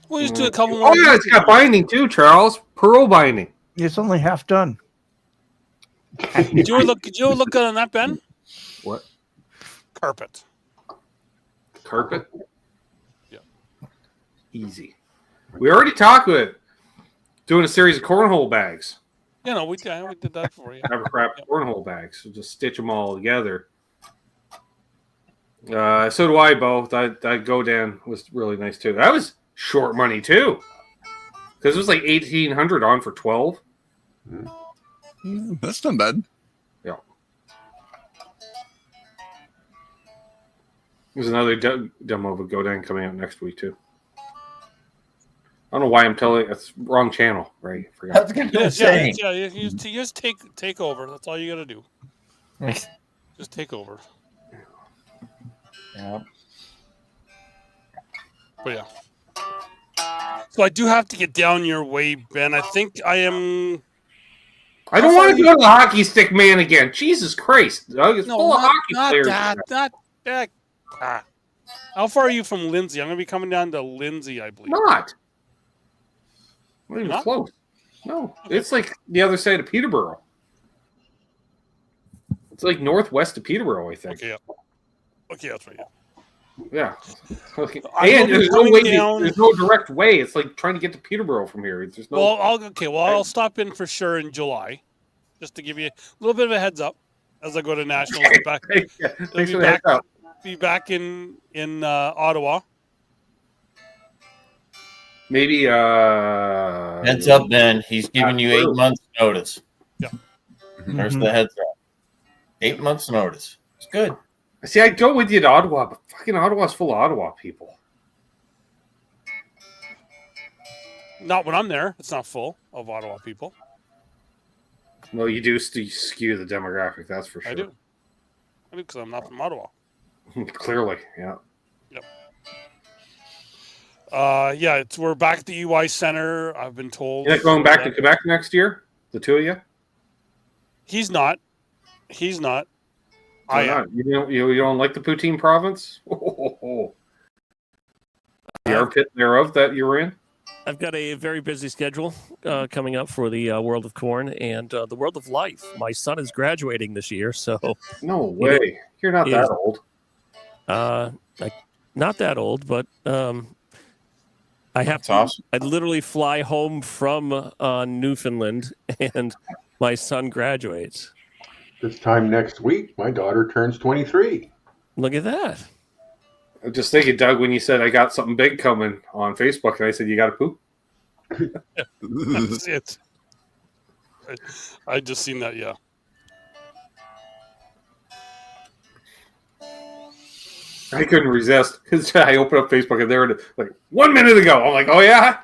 We'll just do a couple more. Oh yeah, it's got binding too, Charles. Pearl binding. It's only half done. Did you look good on that, Ben? What? Carpet. Carpet? Yeah. Easy. We already talked with doing a series of cornhole bags. You know, we did that for you. Crap cornhole bags. So just stitch them all together. So do I, Bo. That Godan was really nice too. That was short money too, because it was like 1,800 on for 12. That's not bad. Yeah. There's another demo of a Godan coming out next week too. I don't know why I'm telling. It's wrong channel, right? I forgot. I was going to say. You just take over. That's all you got to do. Just take over. Yeah. But yeah. So I do have to get down your way, Ben. I think I am. I don't want to go to the hockey stick man again. Jesus Christ. Doug, it's full of hockey players. Not that. How far are you from Lindsay? I'm going to be coming down to Lindsay, I believe. Not even close. No. Okay. It's like the other side of Peterborough. It's like northwest of Peterborough, I think. Okay, yeah. Okay, that's right, yeah. Yeah. Okay. And there's no way. There's no direct way. It's like trying to get to Peterborough from here. There's no. Well, I'll stop in for sure in July, just to give you a little bit of a heads up as I go to nationals. Be back in Ottawa. Maybe. Heads up, Ben. He's giving you 8 months' notice. Yeah. There's the heads up. 8 months' notice. It's good. See, I'd go with you to Ottawa, but fucking Ottawa's full of Ottawa people. Not when I'm there. It's not full of Ottawa people. Well, you do skew the demographic, that's for sure. I do because I'm not from Ottawa. Clearly, yeah. Yep. We're back at the EY Center. I've been told. You're not going back to Quebec next year? The two of you? He's not. I am. You don't like the Poutine province? The armpit thereof that you're in? I've got a very busy schedule coming up for the World of Corn and the World of Life. My son is graduating this year, so... No way. You're not that old. Not that old, but I have to... Awesome. I literally fly home from Newfoundland, and my son graduates. This time next week, my daughter turns 23. Look at that. I'm just thinking, Doug, when you said I got something big coming on Facebook, and I said, you got to poop? That's it. I just seen that, yeah. I couldn't resist because I opened up Facebook and they were like 1 minute ago. I'm like, oh, yeah?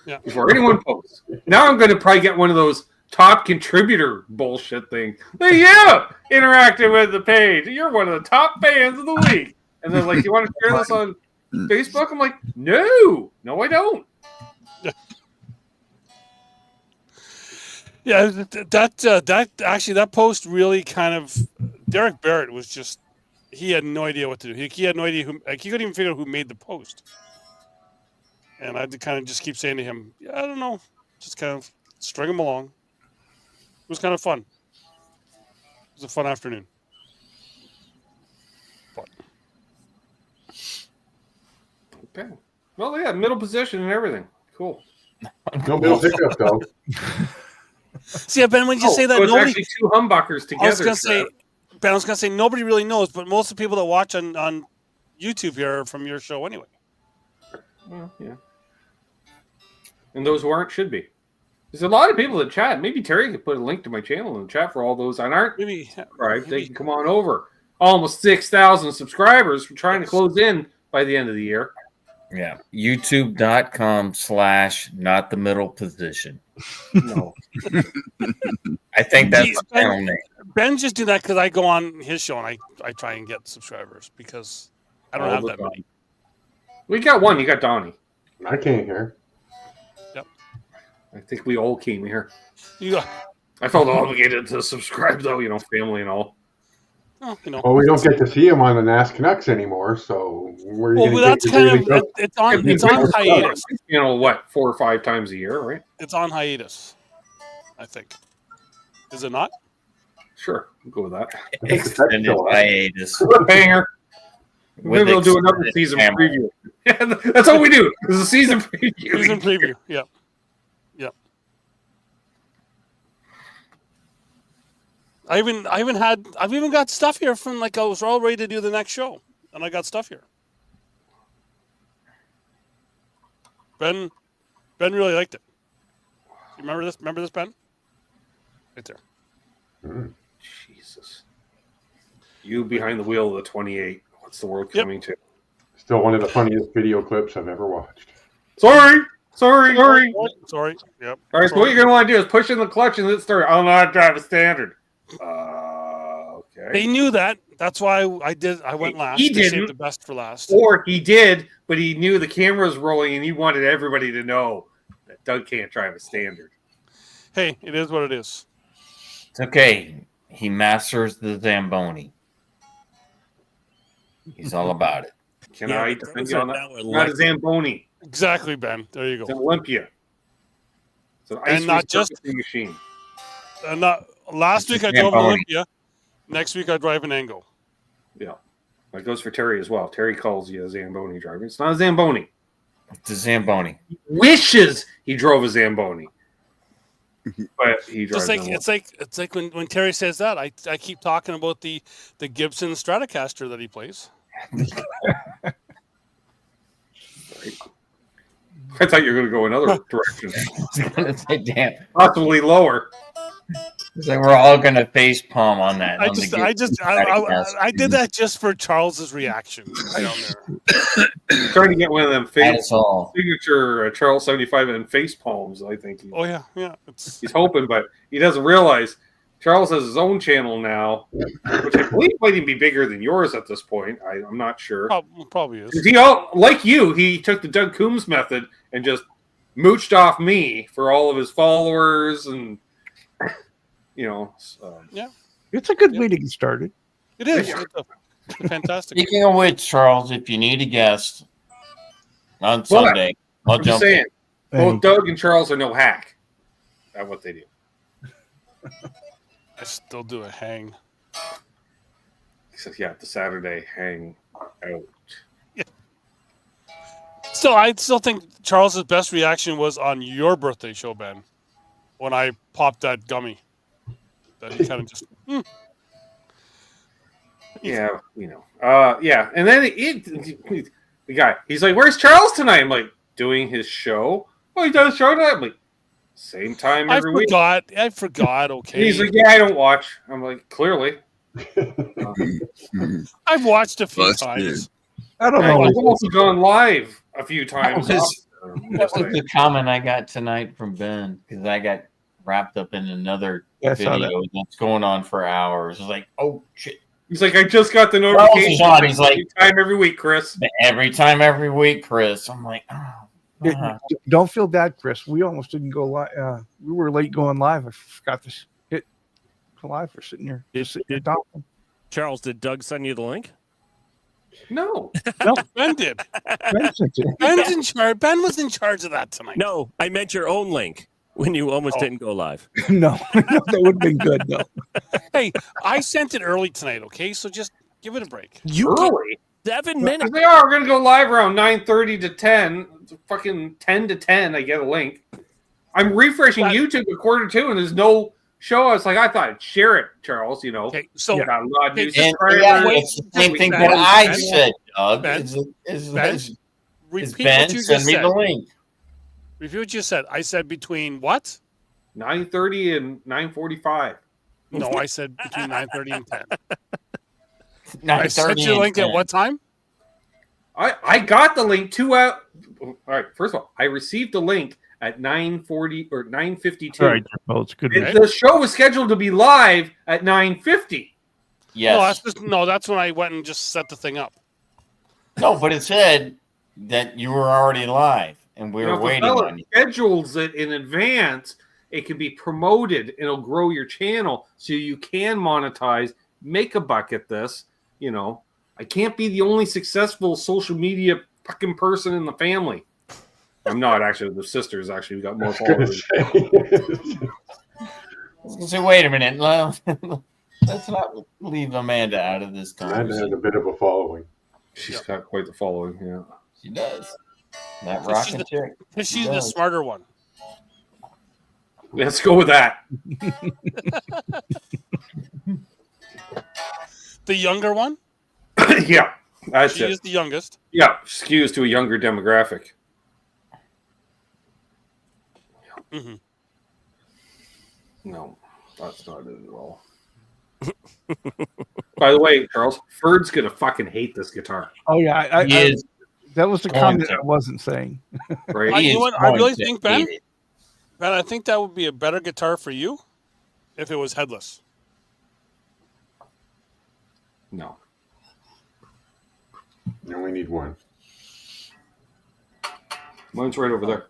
Yeah. Before anyone posts. Now I'm going to probably get one of those top contributor bullshit thing. Hey, yeah, interacting with the page. You're one of the top fans of the week. And they're like, you want to share this on Facebook? I'm like, no, I don't. Yeah, that post really kind of Derek Barrett was just he had no idea what to do. He had no idea he couldn't even figure out who made the post. And I had to kind of just keep saying to him, yeah, I don't know, just kind of string him along. It was kind of fun. It was a fun afternoon. But. Okay. Well, yeah, middle position and everything. Cool. No middle pickup, though. See, Ben, when you say that, nobody actually two humbuckers together. I was going to say nobody really knows, but most of the people that watch on YouTube here are from your show anyway. Well, yeah. And those who aren't should be. There's a lot of people that chat. Maybe Terry could put a link to my channel in the chat for all those that aren't subscribed. They can come on over. Almost 6,000 subscribers. We're trying to close in by the end of the year. Yeah. YouTube.com/not the middle position. No. I think that's the channel name. Ben just do that because I go on his show and I try and get subscribers because I don't have that many. We got one. You got Donnie. I came here. Yep. I think we all came here. I felt obligated to subscribe, though, family and all. Well, Well, we don't get to see him on the NAS Canucks anymore, so where are you going to that's kind of it's on hiatus. 4 or 5 times a year, right? It's on hiatus, I think. Is it not? Sure, we'll go with that. Extended hiatus. Banger. Maybe we'll do another season preview. Yeah, that's all we do. Is a season preview. Season preview. Yep. I've even got stuff here from I was all ready to do the next show, and I got stuff here. Ben really liked it. You remember this? Remember this, Ben? Right there. Jesus. You behind the wheel of the 28. What's the world coming to? Still one of the funniest video clips I've ever watched. Sorry. Yep. All right, so what you're going to want to do is push in the clutch and let's start. I don't know how to drive a standard. Okay. They knew that. That's why I went last. He They saved didn't. the best for last. Or he did, but he knew the camera was rolling and he wanted everybody to know that Doug can't drive a standard. Hey, it is what it is. It's okay. He masters the Zamboni. He's all about it. Can Yeah, I but defend those you are on that? now Not a electric. Zamboni. Exactly, Ben. There you It's go. an Olympia. It's an And ice not just- resurfacing machine. Not last week I Yeah, drove an Bonnie. Olympia. Next week I drive an Angle. Yeah. That goes for Terry as well. Terry calls you a Zamboni driver. It's not a Zamboni. It's a Zamboni. He wishes he drove a Zamboni. But he drives Just like an it's like when Terry says that, I keep talking about the Gibson Stratocaster that he plays. I thought you were going to go another direction. I was gonna say, damn. Possibly lower. It's like we're all gonna face palm on that. I on the just Gibson I Stratocaster. did that just for Charles's reaction down there. Trying to get one of them That's all. signature Charles 75 and face palms, I think. Oh yeah. He's hoping, but he doesn't realize Charles has his own channel now, which I believe might even be bigger than yours at this point. I'm not sure. Probably is. 'Cause like you, he took the Doug Coombs method and just mooched off me for all of his followers and, It's a good way to get started. It is. It's fantastic. Speaking of which, Charles, if you need a guest on Sunday, I'll I'm just jump in. saying, both Doug and Charles are no hack at what they do. I still do a hang. Except, the Saturday hang out. Still, I still think Charles's best reaction was on your birthday show, Ben, when I popped that gummy. That he kind of just. Yeah, and then the guy, he's like, "Where's Charles tonight?" I'm like, "Doing his show." Oh, he does a show tonight. I'm like, "Same time every week." I forgot. Okay. And he's like, "Yeah, I don't watch." I'm like, "Clearly." I've watched a few That's times. I don't I've know. also gone live a few times. That was the comment I got tonight from Ben because I got wrapped up in another Yeah, I saw video that's going on for hours. It's like, oh shit! He's like, "I just got the Charles is notification." on. He's like, time every week, Chris. every time, every week, Chris. I'm like, Don't feel bad, Chris. We almost didn't go live. We were late going live. I forgot to hit live for sitting here. Charles, did Doug send you the link? No. Ben did. Ben sent it. Ben's in charge. Ben was in charge of that tonight. No, I meant your own link when you almost didn't go live. No, that would have been good. No, Hey, I sent it early tonight. Okay, so just give it a break. You Early. 7 minutes. They are. We're gonna go live around 9:30 to 10. Fucking 10 to 10. I get a link. I'm refreshing YouTube at 1:45, and there's no show. I was like, I thought I'd share it, Charles. Okay, so Got a lot of new and subscribers. it's the same thing Ben, that I Ben, said, Doug. Ben, Is Ben, is repeat Ben what you send just me said. the link? Repeat what you said. I said between what? 9:30 and 9:45. No, I said between 9:30 and 10. I 9:30 sent you a link and at what time? I got the link 2 out. All right. First of all, I received the link at 9:40 or 9:52. all right, well, it's good. And the show was scheduled to be live at 9:50. Yes. That's when I went and just set the thing up. No, but it said that you were already live and we were If a waiting fella on you. schedules it in advance, it can be promoted and it'll grow your channel so you can monetize, make a buck at this. I can't be the only successful social media fucking person in the family. I'm not actually. The sisters actually got more followers. So wait a minute. Let's not leave Amanda out of this Amanda has conversation. a bit of a following. She's got quite the following. Yeah. She does. That She's rocking the- chick. Because She she's the does. smarter one. Let's go with that. The younger one? Yeah, that's She it. is the youngest. Yeah, skews to a younger demographic. Mm-hmm. No, that's not it at all. By the way, Charles, Ferd's gonna fucking hate this guitar, Oh yeah, He is that was the going comment to. I wasn't saying. right? He You know is what? I going really to think, Ben, hate it. Ben, I think that would be a better guitar for you if it was headless. No. You only need one. Mine's right over there.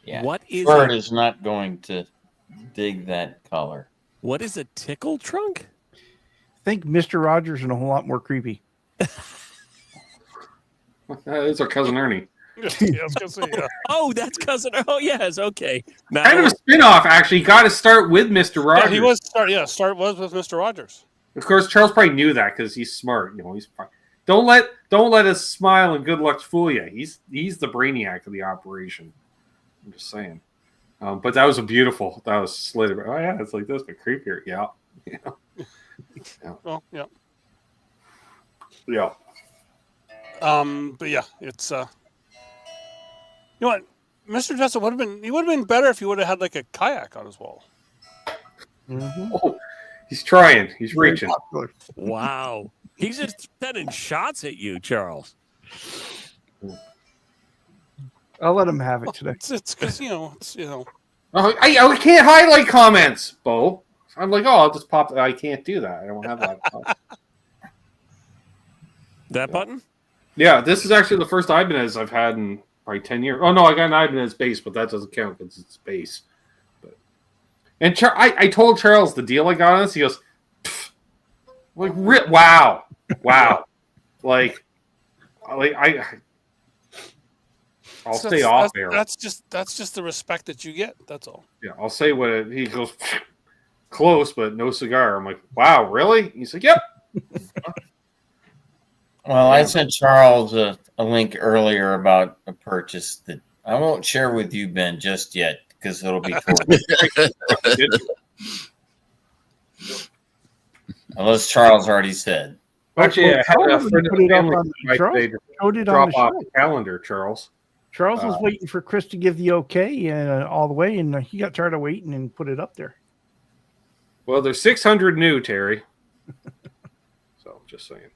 Yeah. What is Bird a, is not going to dig that color. what is a tickle trunk? Think Mr. Rogers and a whole lot more creepy. It's our cousin Ernie. Yeah, I was gonna say, yeah. Oh, that's cousin. Oh, yes. Okay. Kind of a spin-off, actually. Got to start with Mr. Rogers. Yeah, he was start was with Mr. Rogers. Of course, Charles probably knew that because he's smart. You know, he's fine. Don't let his smile and good looks fool you. He's the brainiac of the operation. I'm just saying. But that was that was slid. Oh yeah, it's like this, but creepier. Yeah. Yeah. Well, yeah. Yeah. But yeah, it's you know what, Mr. Jessup would have been better if he would have had like a kayak on his wall. Mm-hmm. Oh, he's trying. He's reaching. Wow. He's just sending shots at you, Charles. I'll let him have it today. It's because Oh, I can't highlight comments, Bo. I'm like, I'll just pop. I can't do that. I don't have that. That button? Yeah, this is actually the first Ibanez I've had in probably 10 years. Oh, no, I got an Ibanez base, but that doesn't count because it's base. And I told Charles the deal I got on this. He goes, like, wow. like I'll stay off there. That's just the respect that you get. That's all. Yeah, I'll say what he goes, close, but no cigar. I'm like, wow, really? He's like, yep. Well, I sent Charles a link earlier about a purchase that I won't share with you, Ben, just yet because it'll be cool. Unless Charles already said. Actually, I had a friend of Put it up family on the Charles. Showed it on drop the off show. the calendar, Charles. Charles was waiting for Chris to give the okay all the way, and he got tired of waiting and put it up there. Well, there's 600 new, Terry. So, just saying.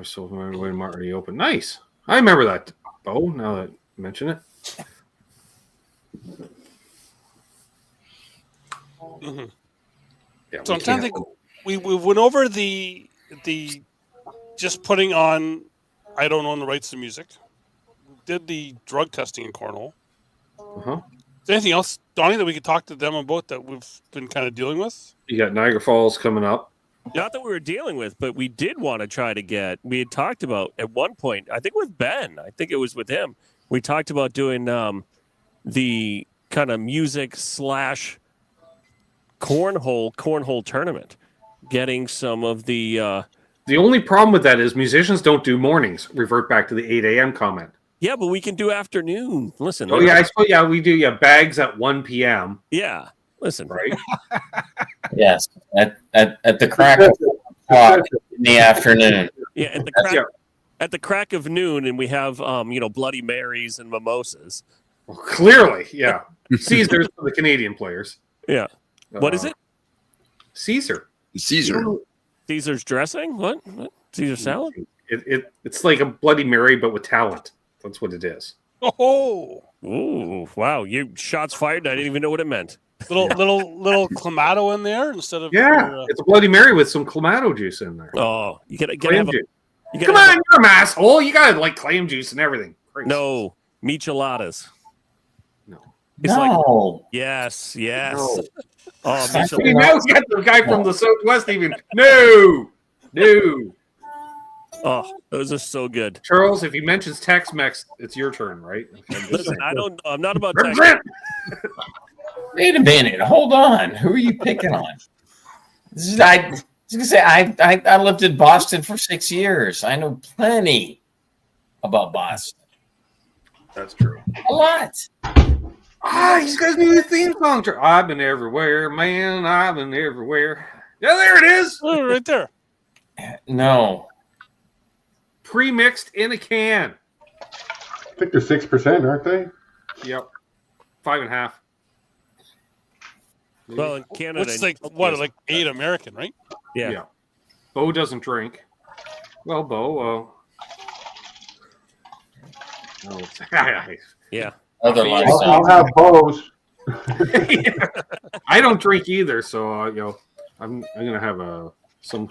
So, when already open. Nice. I remember that, Bo, now that you mention it. Mm-hmm. Yeah, So I'm trying to think. We went over the just putting on. I don't own the rights to music. Did the drug testing in Cornwall. Uh-huh. Is there anything else, Donnie, that we could talk to them about that we've been kind of dealing with? You got Niagara Falls coming up. Not that we were dealing with, but we did want to try to get. We had talked about at one point. I think with Ben. I think it was with him. We talked about doing the kind of music / cornhole tournament. Getting some of the. The only problem with that is musicians don't do mornings. Revert back to the 8 a.m. comment. Yeah, but we can do afternoon. Listen. Oh, yeah, I suppose, yeah, we do, yeah, bags at 1 p.m. Yeah, listen. Right? Yes, at the crack of clock in the afternoon. Yeah, at the crack of noon, and we have Bloody Marys and mimosas. Well, clearly, yeah. Caesar's for the Canadian players. Yeah. What is it? Caesar. Caesar. Caesar's dressing? What? Caesar salad? It's like a Bloody Mary, but with talent. That's what it is. Oh, ooh! Wow! You shots fired. I didn't even know what it meant. little clamato in there instead of it's a Bloody Mary with some clamato juice in there. Oh, you gotta Clam have juice. you gotta Come have on, you're an asshole. You gotta like clam juice and everything. Christ. no micheladas. No. It's like No. yes. No. Oh, See, michelada. now we got the guy from the Southwest even. No. Oh, those are so good. Charles, if he mentions Tex-Mex, it's your turn, right? Listen, I'm not about Represent. Wait a minute. Hold on. Who are you picking on? I was gonna say I lived in Boston for 6 years. I know plenty about Boston. That's true. A lot. He's got his new theme song. I've been everywhere, man. I've been everywhere. Yeah, there it is. Oh, right there. No. Pre-mixed in a can. I think they're 6%, aren't they? Yep. 5.5. Well, in Canada, Which is like what, like 8 American, right? Yeah. Bo doesn't drink. Well, Bo. Yeah. Otherwise, I'll have bows. I don't drink either, so I'm gonna have some.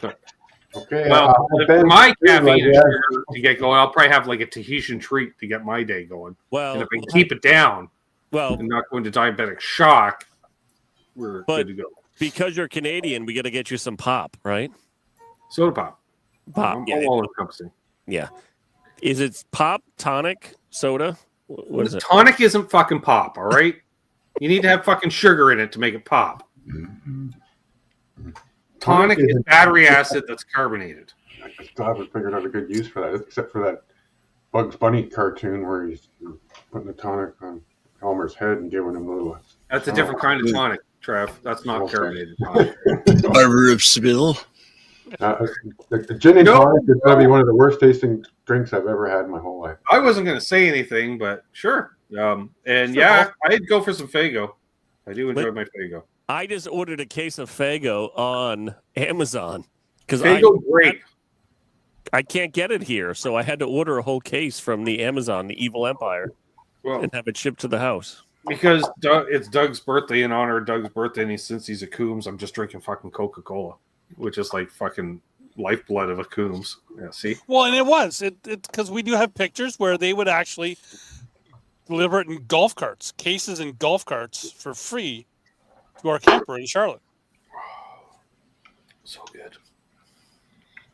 Okay. Well, Ben, my caffeine like, and yeah. sugar to get going, I'll probably have like a Tahitian treat to get my day going. And Well, if I can keep it down well, and not go into diabetic shock, we're But- good to go. because you're Canadian, we got to get you some pop, right? Soda pop. Pop. I'm Yeah. all encompassing. Yeah. Is it pop, tonic, soda? What is it? Tonic isn't fucking pop, all right? You need to have fucking sugar in it to make it pop. Tonic is battery acid that's carbonated. I still haven't figured out a good use for that, except for that Bugs Bunny cartoon where he's putting the tonic on Elmer's head and giving him a little. That's a different kind of tonic, Trev. That's not Okay. carbonated tonic. Harbor of Spill. The gin and tonic is probably one of the worst tasting drinks I've ever had in my whole life. I wasn't going to say anything, but sure. And yeah, I'd go for some Faygo. I do enjoy my Faygo. I just ordered a case of Faygo on Amazon because Faygo, great. I can't get it here, so I had to order a whole case from the Amazon, the Evil Empire, Well, and have it shipped to the house. because it's Doug's birthday, in honor of Doug's birthday, and since he's a Coombs, I'm just drinking fucking Coca-Cola, which is like fucking lifeblood of a Coombs. Yeah, see? Well, and it because we do have pictures where they would actually deliver it in golf carts, cases in golf carts for free to our camper in Charlotte. So good.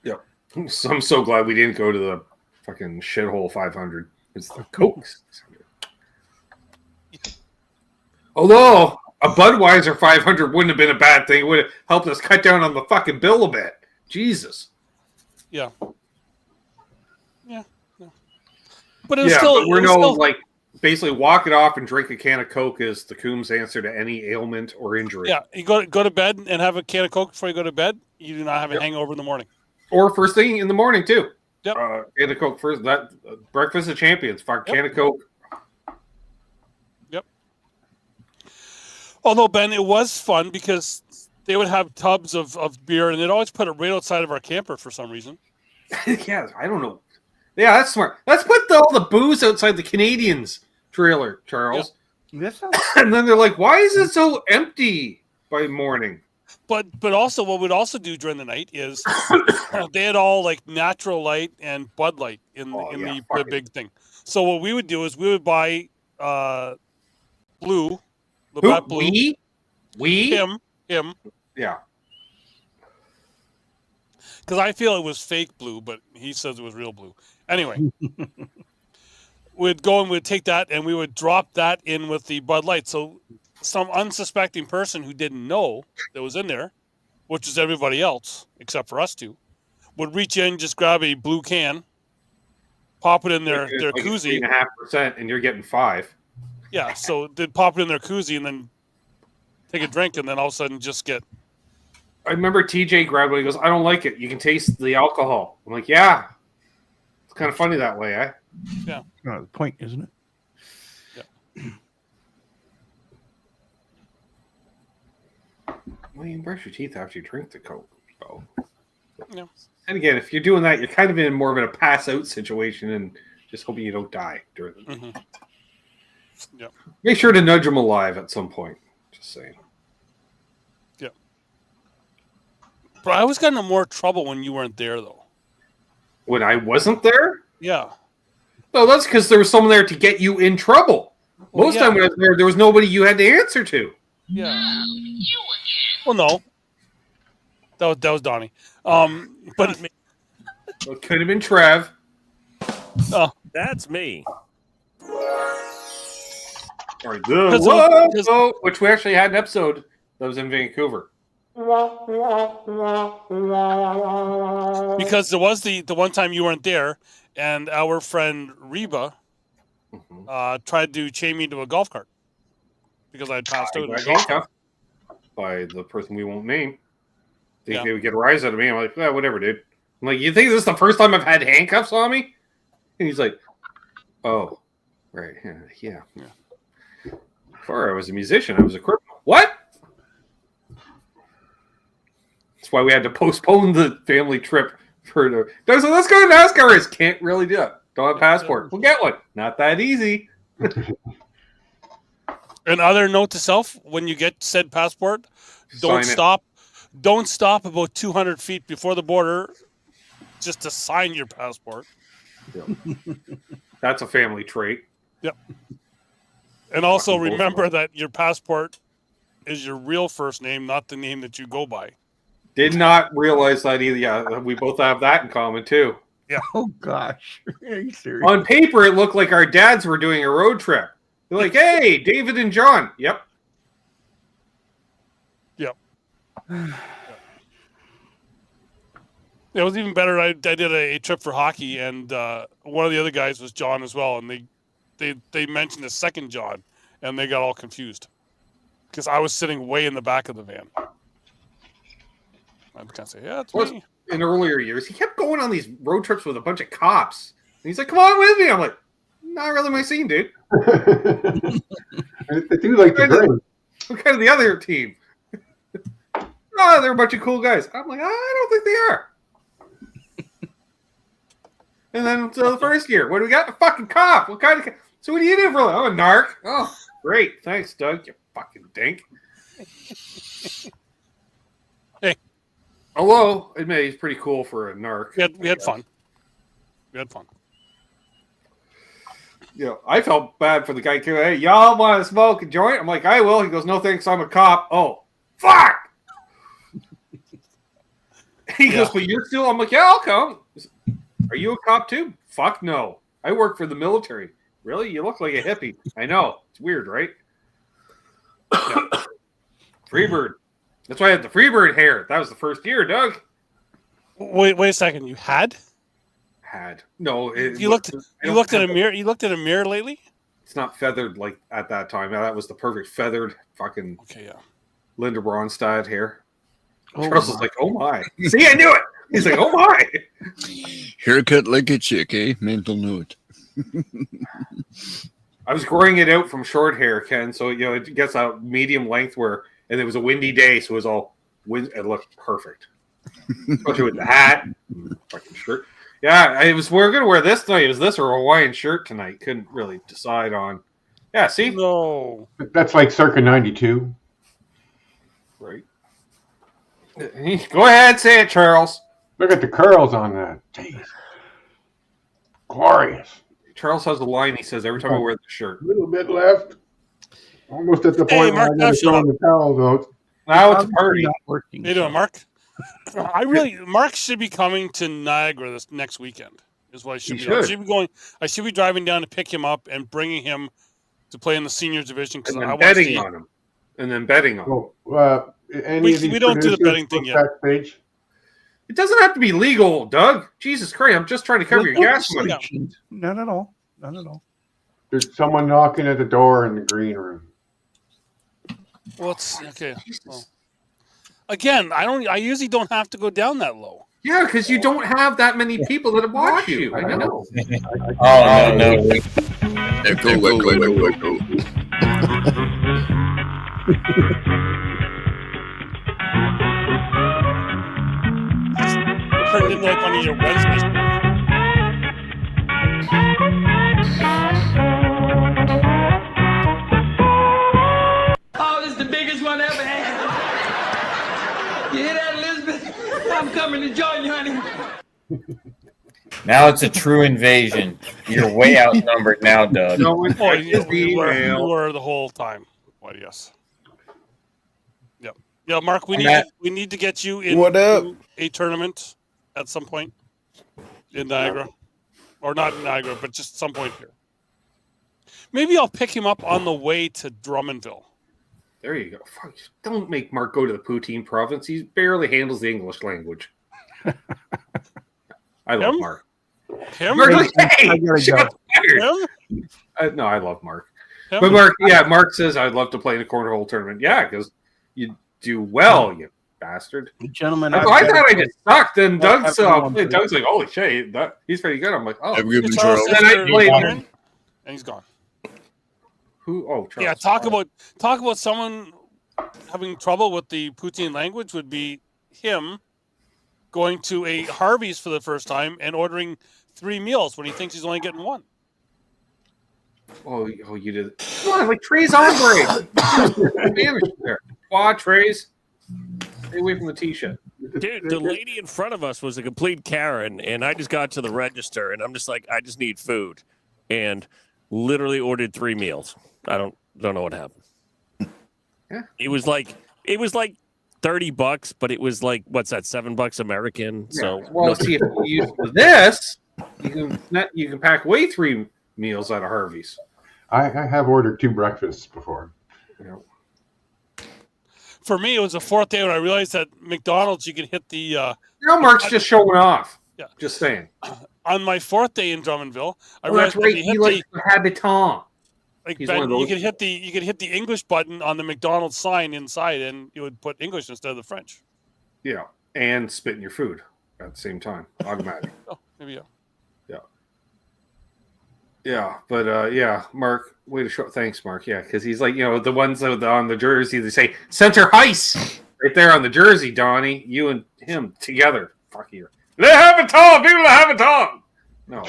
Yep. So I'm so glad we didn't go to the fucking shithole 500. It's the Cokes. Although a Budweiser 500 wouldn't have been a bad thing. It would have helped us cut down on the fucking bill a bit. Jesus. Yeah. But it was still. but we're it was no still- like basically walk it off and drink a can of Coke is the Coombs answer to any ailment or injury. Yeah, you go to bed and have a can of Coke before you go to bed. You do not have a hangover in the morning. Or first thing in the morning too. Yep. Can of Coke first. That breakfast of champions. Fuck, can of Coke. Yep. Although Ben, it was fun because they would have tubs of beer and they'd always put it right outside of our camper for some reason. Yeah, I don't know. Yeah, that's smart. Let's put all the booze outside the Canadians trailer, Charles. This And then they're like, "Why is it so empty by morning?" But also what we'd also do during the night is they had all like Natural Light and Bud Light in the big thing. So what we would do is we would buy Blue, Labatt Blue. We? Him. Yeah. Because I feel it was fake blue, but he says it was real blue. Anyway, we'd go and we'd take that and we would drop that in with the Bud Light. So some unsuspecting person who didn't know that was in there, which is everybody else except for us two, would reach in, just grab a blue can, pop it in their koozie. 3.5%, and you're getting 5. Yeah, so they'd pop it in their koozie and then take a drink, and then all of a sudden just get. I remember TJ grabbed one. He goes, "I don't like it. You can taste the alcohol." I'm like, "Yeah, it's kind of funny that way, eh?" Yeah. the point, isn't it? Well, you can brush your teeth after you drink the Coke. So. Yeah. And again, if you're doing that, you're kind of in more of a pass out situation and just hoping you don't die during the night. Mm-hmm. Yeah. Make sure to nudge them alive at some point. Just saying. Yeah. But I always got into more trouble when you weren't there, though. When I wasn't there? Yeah. No, that's because there was someone there to get you in trouble. Well, Most time when I was there was nobody you had to answer to. Yeah. Well, no. That was Donnie. But It could have been Trev. Oh, that's me. Or Because- which we actually had an episode that was in Vancouver. Because there was the one time you weren't there, and our friend Reba tried to chain me to a golf cart because I had passed out. in a golf cart. By the person we won't name. Think they would get a rise out of me. I'm like, yeah, whatever, dude. I'm like, you think this is the first time I've had handcuffs on me? And he's like, oh, right, yeah. Before I was a musician, I was a criminal. What? That's why we had to postpone the family trip for the. So let's go to NASCAR race. Can't really do it. Don't have a passport. We'll get one. Not that easy. And other note to self: when you get said passport, don't Sign it. stop. Don't stop about 200 feet before the border just to sign your passport. That's a family trait. And also Fucking both of remember them. that your passport is your real first name, not the name that you go by. Did not realize that either. Yeah, we both have that in common too. Oh gosh, are you serious? On paper, it looked like our dads were doing a road trip. They're like, "Hey, David and John." Yep. It was even better. I did a trip for hockey, and one of the other guys was John as well, and they mentioned a second John, and they got all confused because I was sitting way in the back of the van. I can't say, yeah, it's Plus, me. in earlier years, he kept going on these road trips with a bunch of cops. And he's like, "Come on with me." I'm like, "Not really my scene, dude. They do like to drink. I'm kind of the other team." Oh, they're a bunch of cool guys. I'm like, I don't think they are. And then so the first year, what do we got? A fucking cop. What kind of? So what do you do for a living? Oh, a narc. Oh, great. Thanks, Doug. You fucking dink. Hey. Although, admit he's pretty cool for a narc. We had fun. We had fun. You know, I felt bad for the guy too. Hey, y'all want to smoke a joint? I'm like, I will. He goes, no thanks. I'm a cop. Oh, fuck. He goes, but you're still. I'm like, yeah, I'll come. Are you a cop too? Fuck no. I work for the military. Really? You look like a hippie. I know. It's weird, right? Yeah. Freebird. That's why I had the Freebird hair. That was the first year, Doug. Wait a second. You had? Had. No. You looked at a mirror. You looked at a mirror lately? It's not feathered like at that time. That was the perfect feathered fucking Linda Ronstadt hair. Charles was like, oh my. See, I knew it. He's like, oh my. Haircut like a chick, eh? Mental note. I was growing it out from short hair, Ken, so it gets a medium length and it was a windy day, so it was all it looked perfect. Especially with the hat, fucking shirt. Yeah, we're gonna wear this tonight. It was this or a Hawaiian shirt tonight. Couldn't really decide on. Yeah, see? No. That's like circa 92. Right. Go ahead, say it, Charles. Look at the curls on that. Jeez. Glorious. Charles has a line he says every time I wear the shirt. A little bit left. Almost at the Hey, point Mark, where I got to shut throw up. the towels out. Now it's a party. Not working. How you doing, Mark? Mark should be coming to Niagara this next weekend. Is what I should be. I should be driving down to pick him up and bringing him to play in the seniors division because And I then want to betting see. on him. And then betting on him. Well, We don't do the betting thing yet. Backstage? It doesn't have to be legal, Doug. Jesus Christ, I'm just trying to cover your gas money. Not at all. Not at all. There's someone knocking at the door in the green room. Well, it's okay. Well, again, I usually don't have to go down that low. Yeah, because you don't have that many people that watch you. I know. Oh, no. Echo. Turned into like one of your Wednesdays. Oh, this is the biggest one ever had. You hear that, Elizabeth? I'm coming to join you, honey. Now it's a true invasion. You're way outnumbered now, Doug. No, it's Oh, just the you email. were the whole time. Why, yes. Yep. Yeah, Mark, we need to get you in What up? a tournament at some point in Niagara. Or not in Niagara, but just some point here. Maybe I'll pick him up on the way to Drummondville. There you go. Fuck, don't make Mark go to the Poutine province. He barely handles the English language. I love Him? Mark. Him? Mark's like, I hey, gotta shots fired. Him? No, I love Mark. Him? But Mark says I'd love to play in a cornhole tournament. Yeah, because you do well, you bastard. The gentleman. I thought I just sucked, and Well, Doug's everyone Doug's like, holy shit, he's pretty good. I'm like, oh, Have a good one, Charles Charles. Then I said played you're him. in, and he's gone. who? Oh, Charles. Yeah, talk about someone having trouble with the Poutine language would be him going to a Harvey's for the first time and ordering 3 meals when he thinks he's only getting 1. Oh, you did. Come on, like Trey's on break. Spanish there. Trois Trey's. Stay away from the T-shirt. Dude, the lady in front of us was a complete Karen, and I just got to the register, and I'm just like, I just need food, and literally ordered 3 meals. I don't know what happened. Yeah. It was like $30, but it was like, what's that, $7 American? Yeah. So Well, see, if you use this, you can pack away 3 meals out of Harvey's. I have ordered 2 breakfasts before. You know. For me, it was the 4th day when I realized that McDonald's you can hit the. Mark's just showing off. Yeah. Just saying. On my 4th day in Drummondville, I That's realized right. that He likes the habitant. like He's Ben, one of those. you could hit the English button on the McDonald's sign inside, and it would put English instead of the French. Yeah, and spit in your food at the same time, automatic. Oh, maybe yeah. Yeah, but Mark, way to show. Thanks, Mark. Yeah, because he's like, the ones that on the jersey, they say Center Heist right there on the jersey. Donnie, you and him together. Fuck you. They have a tongue. People that have a tongue. No.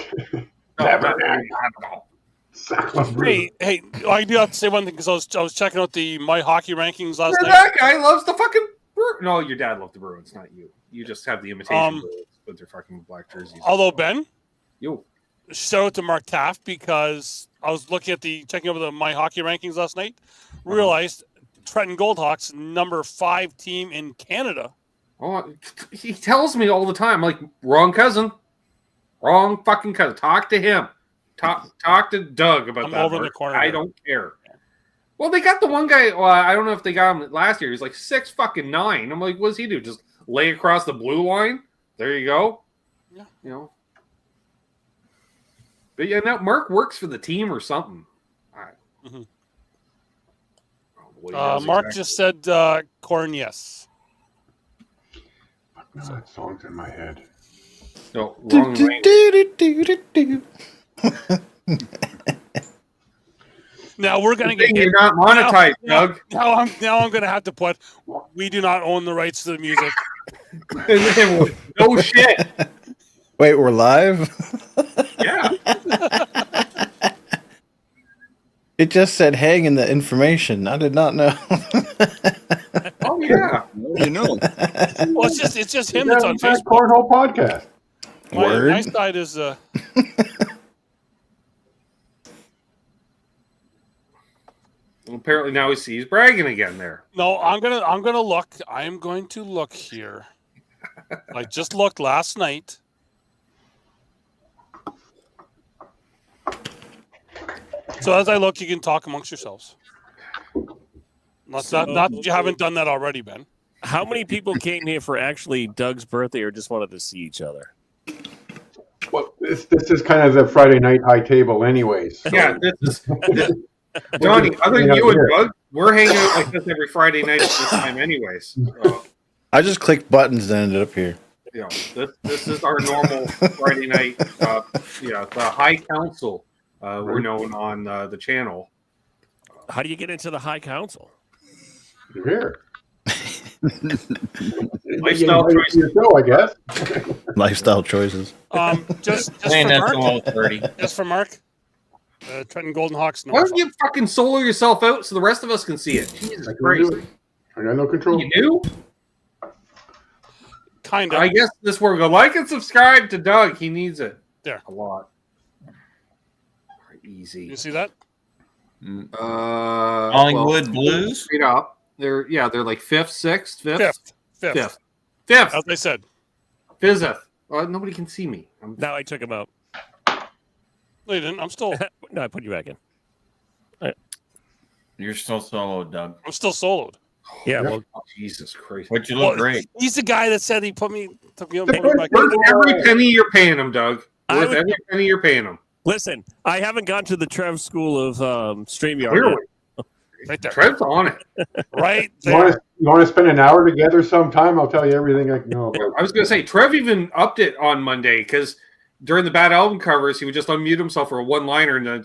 Hey, I do have to say one thing because I was checking out the My Hockey rankings last night. That guy loves the fucking. No, your dad loved the Bruins, not you. You just have the imitation Bruins with their fucking black jerseys. Although Ben, Yo. shout out to Mark Taft because I was looking at checking over the My Hockey rankings last night, realized Trenton Goldhawks number 5 team in Canada. Oh, he tells me all the time, like, wrong cousin. Wrong fucking cousin. Talk to him. Talk to Doug about I'm that. over in the corner I there. don't care. Well, they got the one guy. Well, I don't know if they got him last year. He's like 6'9". I'm like, what does he do? Just lay across the blue line? There you go. Yeah. But yeah, now Mark works for the team or something. Mhm. Mark just said corn, yes. No, that song's in my head. No, wrong lane. Now we're gonna get You're not monetized, Doug. Now I'm gonna have to put. We do not own the rights to the music. No shit. Wait, we're live? Yeah. It just said hang in the information. I did not know. Oh yeah. You know. Well, it's just him that's on Facebook. Cornhole podcast. My side is Apparently now he's bragging again there. no. I'm gonna look. I'm going to look here. I just looked last night. So as I look, you can talk amongst yourselves. Not that you haven't done that already, Ben. How many people came here for actually Doug's birthday or just wanted to see each other? Well, this is kind of the Friday night high table, anyways. Yeah, this Johnny, other than you and Doug, we're hanging out like this every Friday night at this time anyways. I just clicked buttons and ended up here. This is our normal Friday night. The High Council. We're known on the channel. How do you get into the High Council? You're here. Lifestyle choices. Your show, I guess. Lifestyle choices. Just for Man, that's Mark. below 30. Just for Mark. Trenton Golden Hawks. Why don't you fucking solo yourself out so the rest of us can see it? Jesus Christ. I got no control. You do? Kind of. I guess this where we go. Like and subscribe to Doug. He needs it. There. A lot. Easy. You see that? Hollywood Blues? Straight up. They're like fifth, sixth, fifth. Fifth. Fifth. As I said. Fifth. Nobody can see me. Now I took him out. No, you didn't. I'm still No, I put you back in. You're still solo, Doug. soloed. Yeah, well, Jesus Christ. But you look great. He's the guy that said he took me back. Worth every penny you're paying him, Doug. Worth every penny you're paying him. listen, I haven't gone to the Trev school of StreamYard Clearly. yet. Right there. Trev's on it. Right You there. want to spend an hour together sometime? I'll tell you everything I know about. I was going to say, Trev even upped it on Monday because during the bad album covers, he would just unmute himself for a one-liner and then,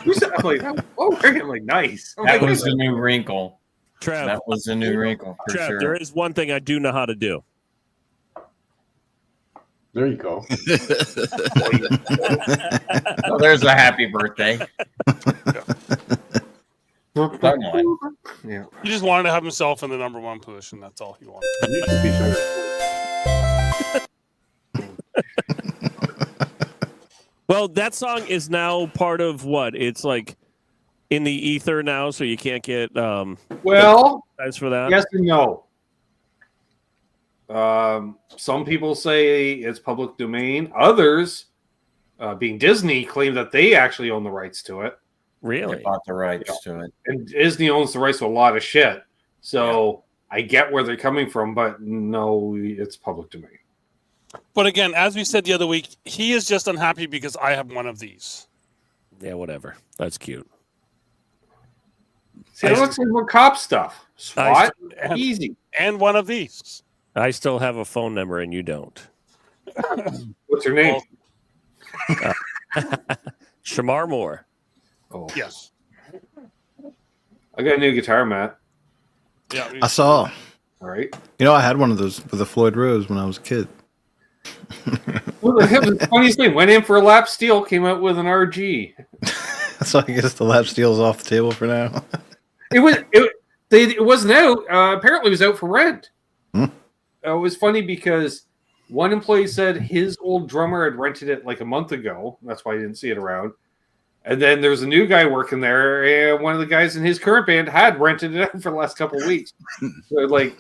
who's that? I'm like, I'm like, nice. I'm That like, was a new wrinkle. Trev, That was a new wrinkle for Trev, sure. there is one thing I do know how to do. There you go. Oh, there's a happy birthday. Somewhat. Yeah. He just wanted to have himself in the number one position. That's all he wanted. You should be Well, that song is now part of what? It's like in the ether now, so you can't get Well, guys for that. yes and no. Some people say it's public domain. Others, being Disney, claim that they actually own the rights to it. They Really? bought the rights to it. And Disney owns the rights to a lot of shit. So I get where they're coming from, but no, it's public domain. But again, as we said the other week, he is just unhappy because I have one of these. Yeah, whatever. That's cute. See, it looks like more cop stuff. SWAT, and, easy. And one of these. I still have a phone number and you don't. What's your name? Shamar Moore. Oh, Yes. I got a new guitar, Matt. Yeah. I saw. All right. You know, I had one of those with a Floyd Rose when I was a kid. Well, the funniest thing, went in for a lap steel, came out with an RG. So I guess the lap steel's off the table for now. It wasn't out. Apparently, it was out for rent. It was funny because one employee said his old drummer had rented it like a month ago. That's why I didn't see it around. And then there's a new guy working there, and one of the guys in his current band had rented it out for the last couple of weeks. So like,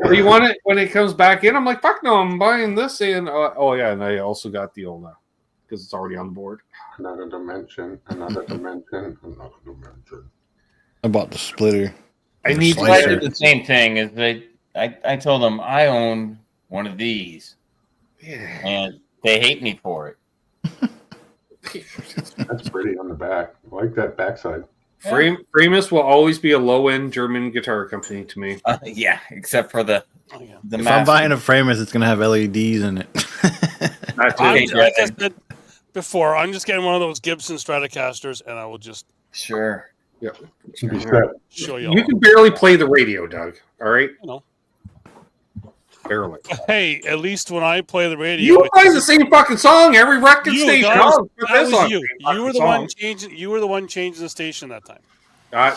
do you want it when it comes back in? I'm like, fuck no, I'm buying this. And oh yeah, and I also got the Olna because it's already on board. Another dimension, another dimension, another dimension. I bought the splitter. I need So I did the same thing. Is I told them I own one of these, and they hate me for it. That's pretty on the back. I like that backside. Framus will always be a low-end German guitar company to me. Yeah, except for the If I'm buying a Framers, it's gonna have LEDs in it. That's Like it. I said before, I'm just getting one of those Gibson Stratocasters, and I will just Sure. Yeah. Be set. show you. You can barely play the radio, Doug. All right, You know. barely. Hey, at least when I play the radio, You play the same fucking song every record You, station. that was- Oh, put that this was on you. the same You fucking were the song. one changing. You were the one changing the station that time.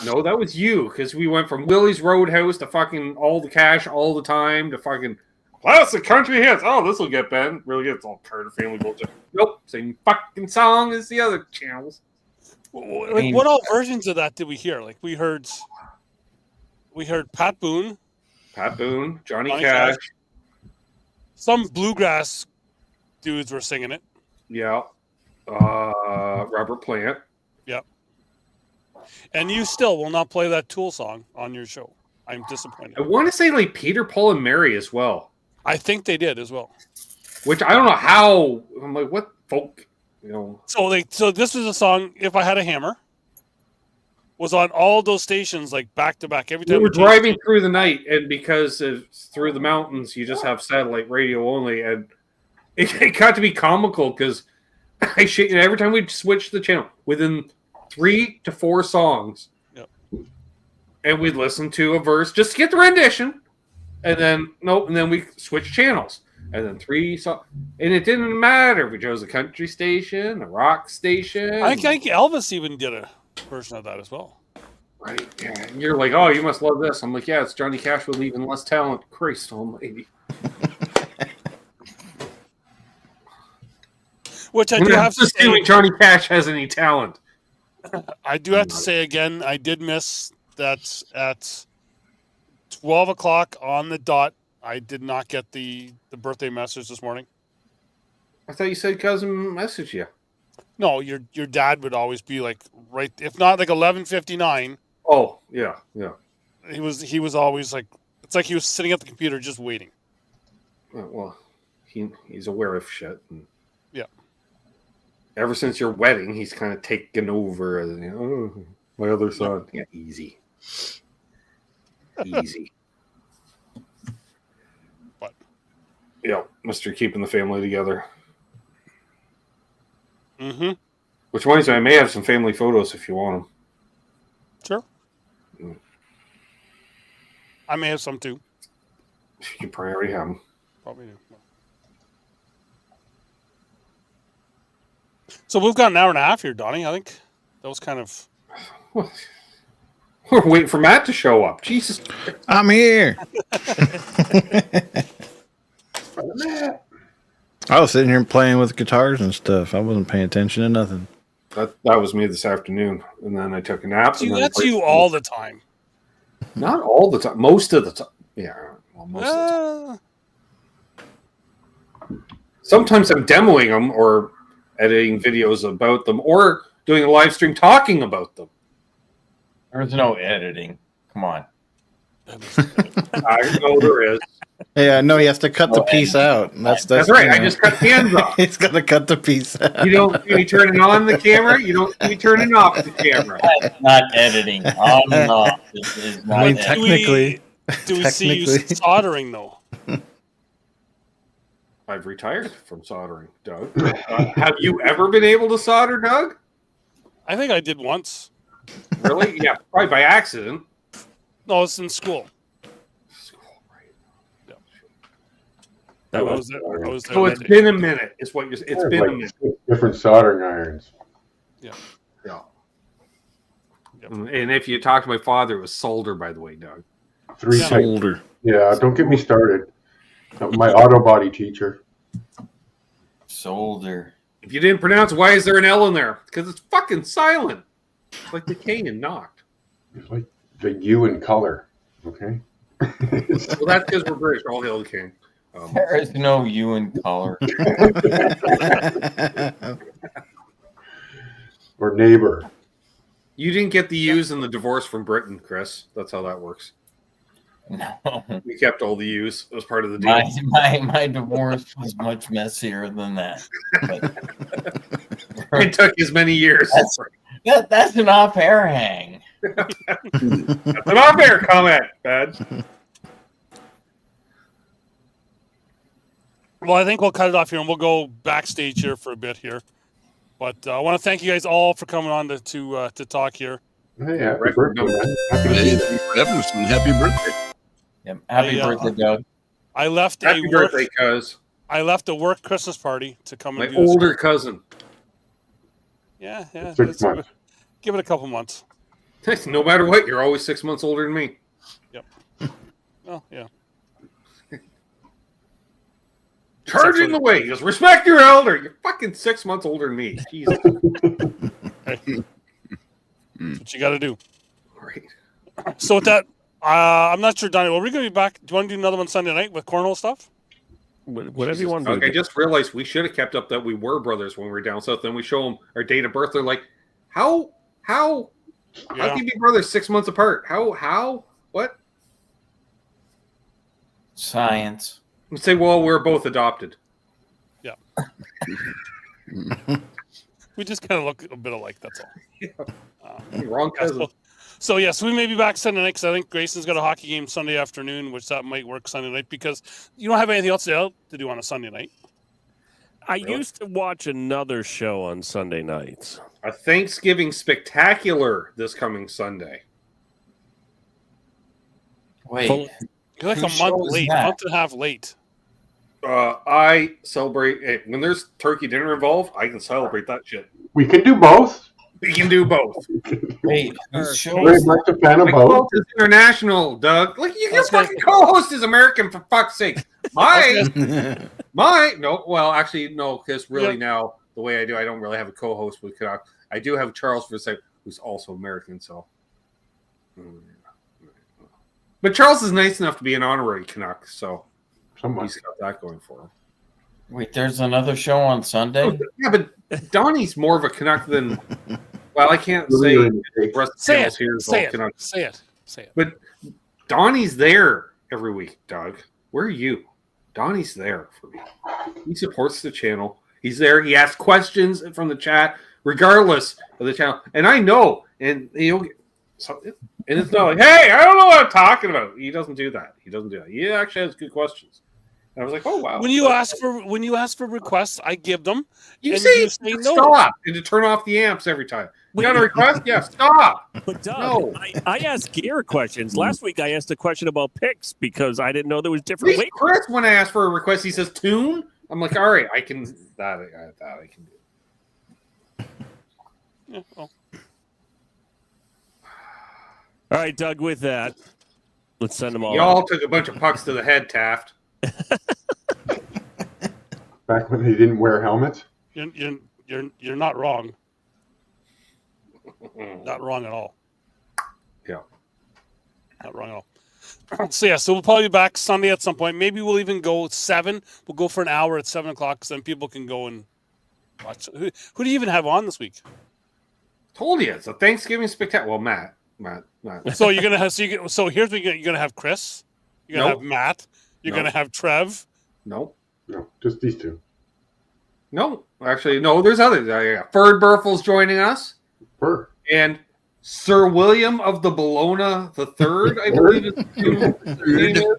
No, that was you because we went from Willie's Roadhouse to fucking All the Cash all the time to fucking classic country hits. Oh, this will get Ben. Really good. It's all Carter Family bullshit. Nope, same fucking song as the other channels. Like, what all versions of that did we hear? Like we heard Pat Boone, Pat Boone, Johnny Johnny Cash. Cash. Some bluegrass dudes were singing it. Yeah. Robert Plant. Yep. And you still will not play that Tool song on your show. I'm disappointed. I want to say like Peter, Paul, and Mary as well. I think they did as well. Which I don't know how. I'm like, what folk? You know. So this was a song. If I Had a Hammer, was on all those stations like back to back every time. We were changed driving it. through the night, and because it's through the mountains, you just have satellite radio only, and it got to be comical because every time we'd switch the channel within 3 to 4 songs, Yep. and we'd listen to a verse just to get the rendition, and then we switch channels, and then 3 songs, and it didn't matter if we chose a country station, a rock station. I think Elvis even did a version of that as well. Right. Yeah. And you're like, oh, you must love this. I'm like, yeah, it's Johnny Cash with even less talent. Christ almighty. Which I do have to say, Johnny Cash has any talent. I do have to say again, I did miss that at 12 o'clock on the dot. I did not get the birthday message this morning. I thought you said cousin messaged you. No, your dad would always be like right, if not like 11:59. Oh, yeah, yeah. He was always like, it's like he was sitting at the computer just waiting. Well, he's aware of shit. And yeah. Ever since your wedding, he's kind of taken over as, my other son. Yeah, easy. Easy. What? Yeah, Mr. Keeping the family together. Mm-hmm. Which reminds me, I may have some family photos if you want them. Sure. I may have some too. You probably already have them. Probably do. So we've got an hour and a half here, Donnie. I think that was kind of. We're waiting for Matt to show up. Jesus. I'm here. I was sitting here playing with guitars and stuff. I wasn't paying attention to nothing. That was me this afternoon, and then I took a nap. See, and then that's played- you all the time. Not all the time. Most of the time. Yeah. Well, most of the time. Sometimes I'm demoing them or editing videos about them or doing a live stream talking about them. There's no editing. Come on. I know there is. Yeah, no, he has to cut the piece out. That's right. you I know. just cut the ends off. He's got to cut the piece out. You don't see me turning on the camera. You don't see me turning off the camera. That's not editing. On and off. Is not I mean, editing. technically. Do we see you Technically. soldering though? I've retired from soldering, Doug. Have you ever been able to solder, Doug? I think I did once. Really? Yeah, probably by accident. No, it's in school. I was there. I was there So that it's day. been a minute. Is what you're. It's been a like minute. 6 different soldering irons. Yeah. Yep. And if you talk to my father, it was solder, by the way, Doug. 3 types. Solder. Yeah, don't get me started. My auto body teacher. Solder. If you didn't pronounce, why is there an L in there? Because it's fucking silent. It's like the K in knocked. It's like the U in color. Okay. Well, that's because we're British. All hail the king. There is no U in color. Or neighbor. You didn't get the U's in the divorce from Britain, Chris. That's how that works. No. We kept all the U's. It was part of the deal. My divorce was much messier than that. But It took as many years. that's an off-air hang. That's an off-air comment, bad. Well, I think we'll cut it off here and we'll go backstage here for a bit here. But I want to thank you guys all for coming on to talk here. Hey, happy Record birthday, number. man. Happy to Hey, see you. thanks for having us, and happy birthday. Yep. Happy Hey, birthday, Doug. I left Happy birthday, cuz. I left a work Christmas party to come My and do this. older cousin. Yeah. 6 let's months. Give it a couple months. No matter what, you're always 6 months older than me. Oh yeah. Charging the way. He goes, respect your elder. You're fucking 6 months older than me. Jesus. That's what you got to do. All right. So with that, I'm not sure, Donnie. Well, we're going to be back. Do you want to do another one Sunday night with cornhole stuff? Whatever you want to Okay, I do. just realized we should have kept up that we were brothers when we were down south. Then we show them our date of birth. They're like, how Yeah. can you be brothers 6 months apart? How? What? Science. We say, well, we're both adopted. We just kind of look a bit alike. That's all. Wrong cousin. So yes, we may be back Sunday night because I think Grayson's got a hockey game Sunday afternoon, which that might work Sunday night because you don't have anything else to do on a Sunday night. I used to watch another show on Sunday nights. A Thanksgiving spectacular this coming Sunday. Wait. Full- You're like Whose a month show is late, that? month and a half late. I celebrate when there's turkey dinner involved. I can celebrate that shit. We can do both. We can do both. Wait. Whose show Very is much a fan of My both. co-host is international, Doug. Like your That's fucking co-host is American for fuck's sake. No, well, actually, no, because really now the way I do, I don't really have a co-host with Canuck. I do have Charles Forsyth, who's also American. So, but Charles is nice enough to be an honorary Canuck, so Somewhat. he's got that going for him. Wait, there's another show on Sunday? Yeah, but Donnie's more of a Canuck than. Well, I can't say Really, the rest of the Say channels it. here is Say all it. Canuck. Say it. Say it. But Donnie's there every week, Doug. Where are you? Donnie's there for me. He supports the channel. He's there. He asks questions from the chat, regardless of the channel. And I know, and he'll get something. And it's not like, hey, I don't know what I'm talking about. He doesn't do that. He actually has good questions. And I was like, oh wow. When you ask for requests, I give them. You and say, you say no. stop and to turn off the amps every time. You got a request? Yeah, stop. But Doug, No. I asked Gear questions. Last week I asked a question about picks because I didn't know there was different At ways. least Chris, when I ask for a request, he says tune. I'm like, all right, I can that I can do. Yeah, well. All right, Doug. With that, let's send them all. Y'all took a bunch of pucks to the head, Taft. Back when they didn't wear helmets. You're not wrong. Not wrong at all. Yeah. Not wrong at all. So we'll probably be back Sunday at some point. Maybe we'll even go at 7. We'll go for an hour at 7 o'clock, because then people can go and watch. Who do you even have on this week? Told you it's a Thanksgiving spectacular. Well, Matt. So you're gonna have. So here's what you're gonna have: Chris. You're gonna Nope. have Matt. You're gonna have Trev. Nope. No, just these two. No, actually, no. There's others. Ferd Burfle's joining us, and Sir William of the Bologna the Third, I believe is his name.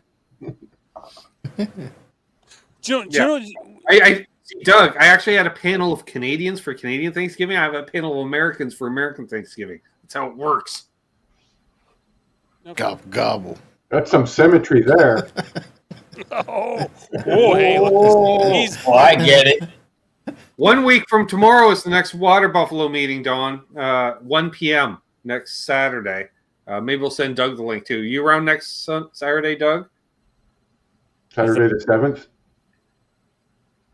Do you know? I Doug, I actually had a panel of Canadians for Canadian Thanksgiving. I have a panel of Americans for American Thanksgiving. That's how it works. Okay. Gobble, gobble. That's some symmetry there. Hey, I get it. 1 week from tomorrow is the next Water Buffalo meeting, Dawn. 1 p.m. next Saturday. Maybe we'll send Doug the link too. You around next Saturday, Doug? Saturday the 7th?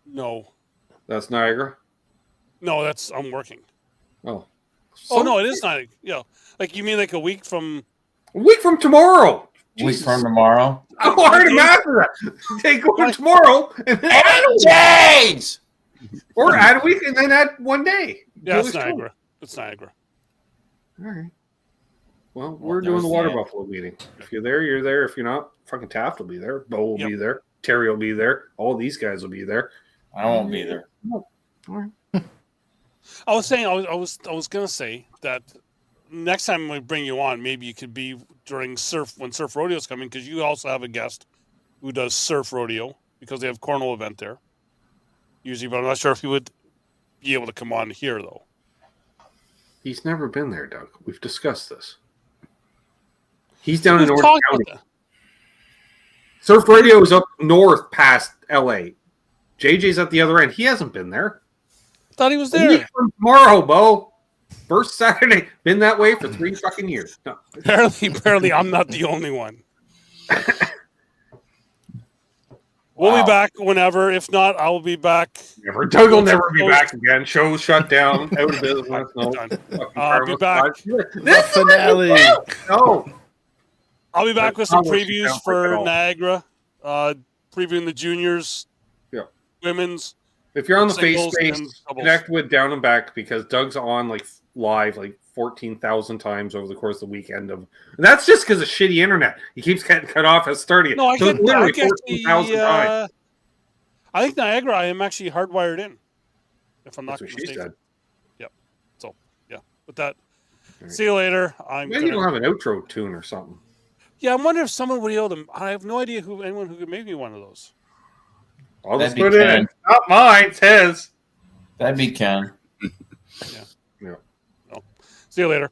No. That's Niagara? No, I'm working. Oh. Oh, no, it is not. Yeah. Like, you mean like a week from... A week from tomorrow. Week from tomorrow. How hard to math that? Take one tomorrow and then James! or add a week and then add 1 day. Yeah, it's Niagara. It's Niagara. All right. Well, we're doing the Water Buffalo meeting. If you're there, you're there. If you're not, fucking Taft will be there. Bo will be there. Terry will be there. All these guys will be there. I won't be there. All right. I was saying, I was gonna say that next time we bring you on, maybe you could be during when surf rodeo's coming, because you also have a guest who does surf rodeo, because they have cornhole event there usually. But I'm not sure if he would be able to come on here though. He's never been there, Doug. We've discussed this. He's down in We've North talked County. about that. Surf Radio is up north past LA. JJ's at the other end. He hasn't been there. Thought he was A there. week from tomorrow, Bo. First Saturday. Been that way for 3 fucking years. No. Apparently, I'm not the only one. We'll be back whenever. If not, I'll be back. Never. Doug will never be back again. Show's shut down. Out of business. No. I'll be back. The finale. No. I'll be back with some That's not what previews you for sound like Niagara. Previewing the juniors, women's. If you're on the face singles space, and doubles. connect with Down and Back, because Doug's on like live like 14,000 times over the course of the weekend. And that's just because of shitty internet. He keeps getting cut off as starting. No, I so get it's literally the, 14,000 times. I think Niagara, I am actually hardwired in. If I'm not That's what she mistaken. said. Yep. So yeah. With that, see you later. Maybe you don't have an outro tune or something. Yeah, I'm wondering if someone would yell them. I have no idea anyone who could make me one of those. I'll That'd just be put it in. Not mine. It's his. That'd be Ken. Yeah. No. See you later.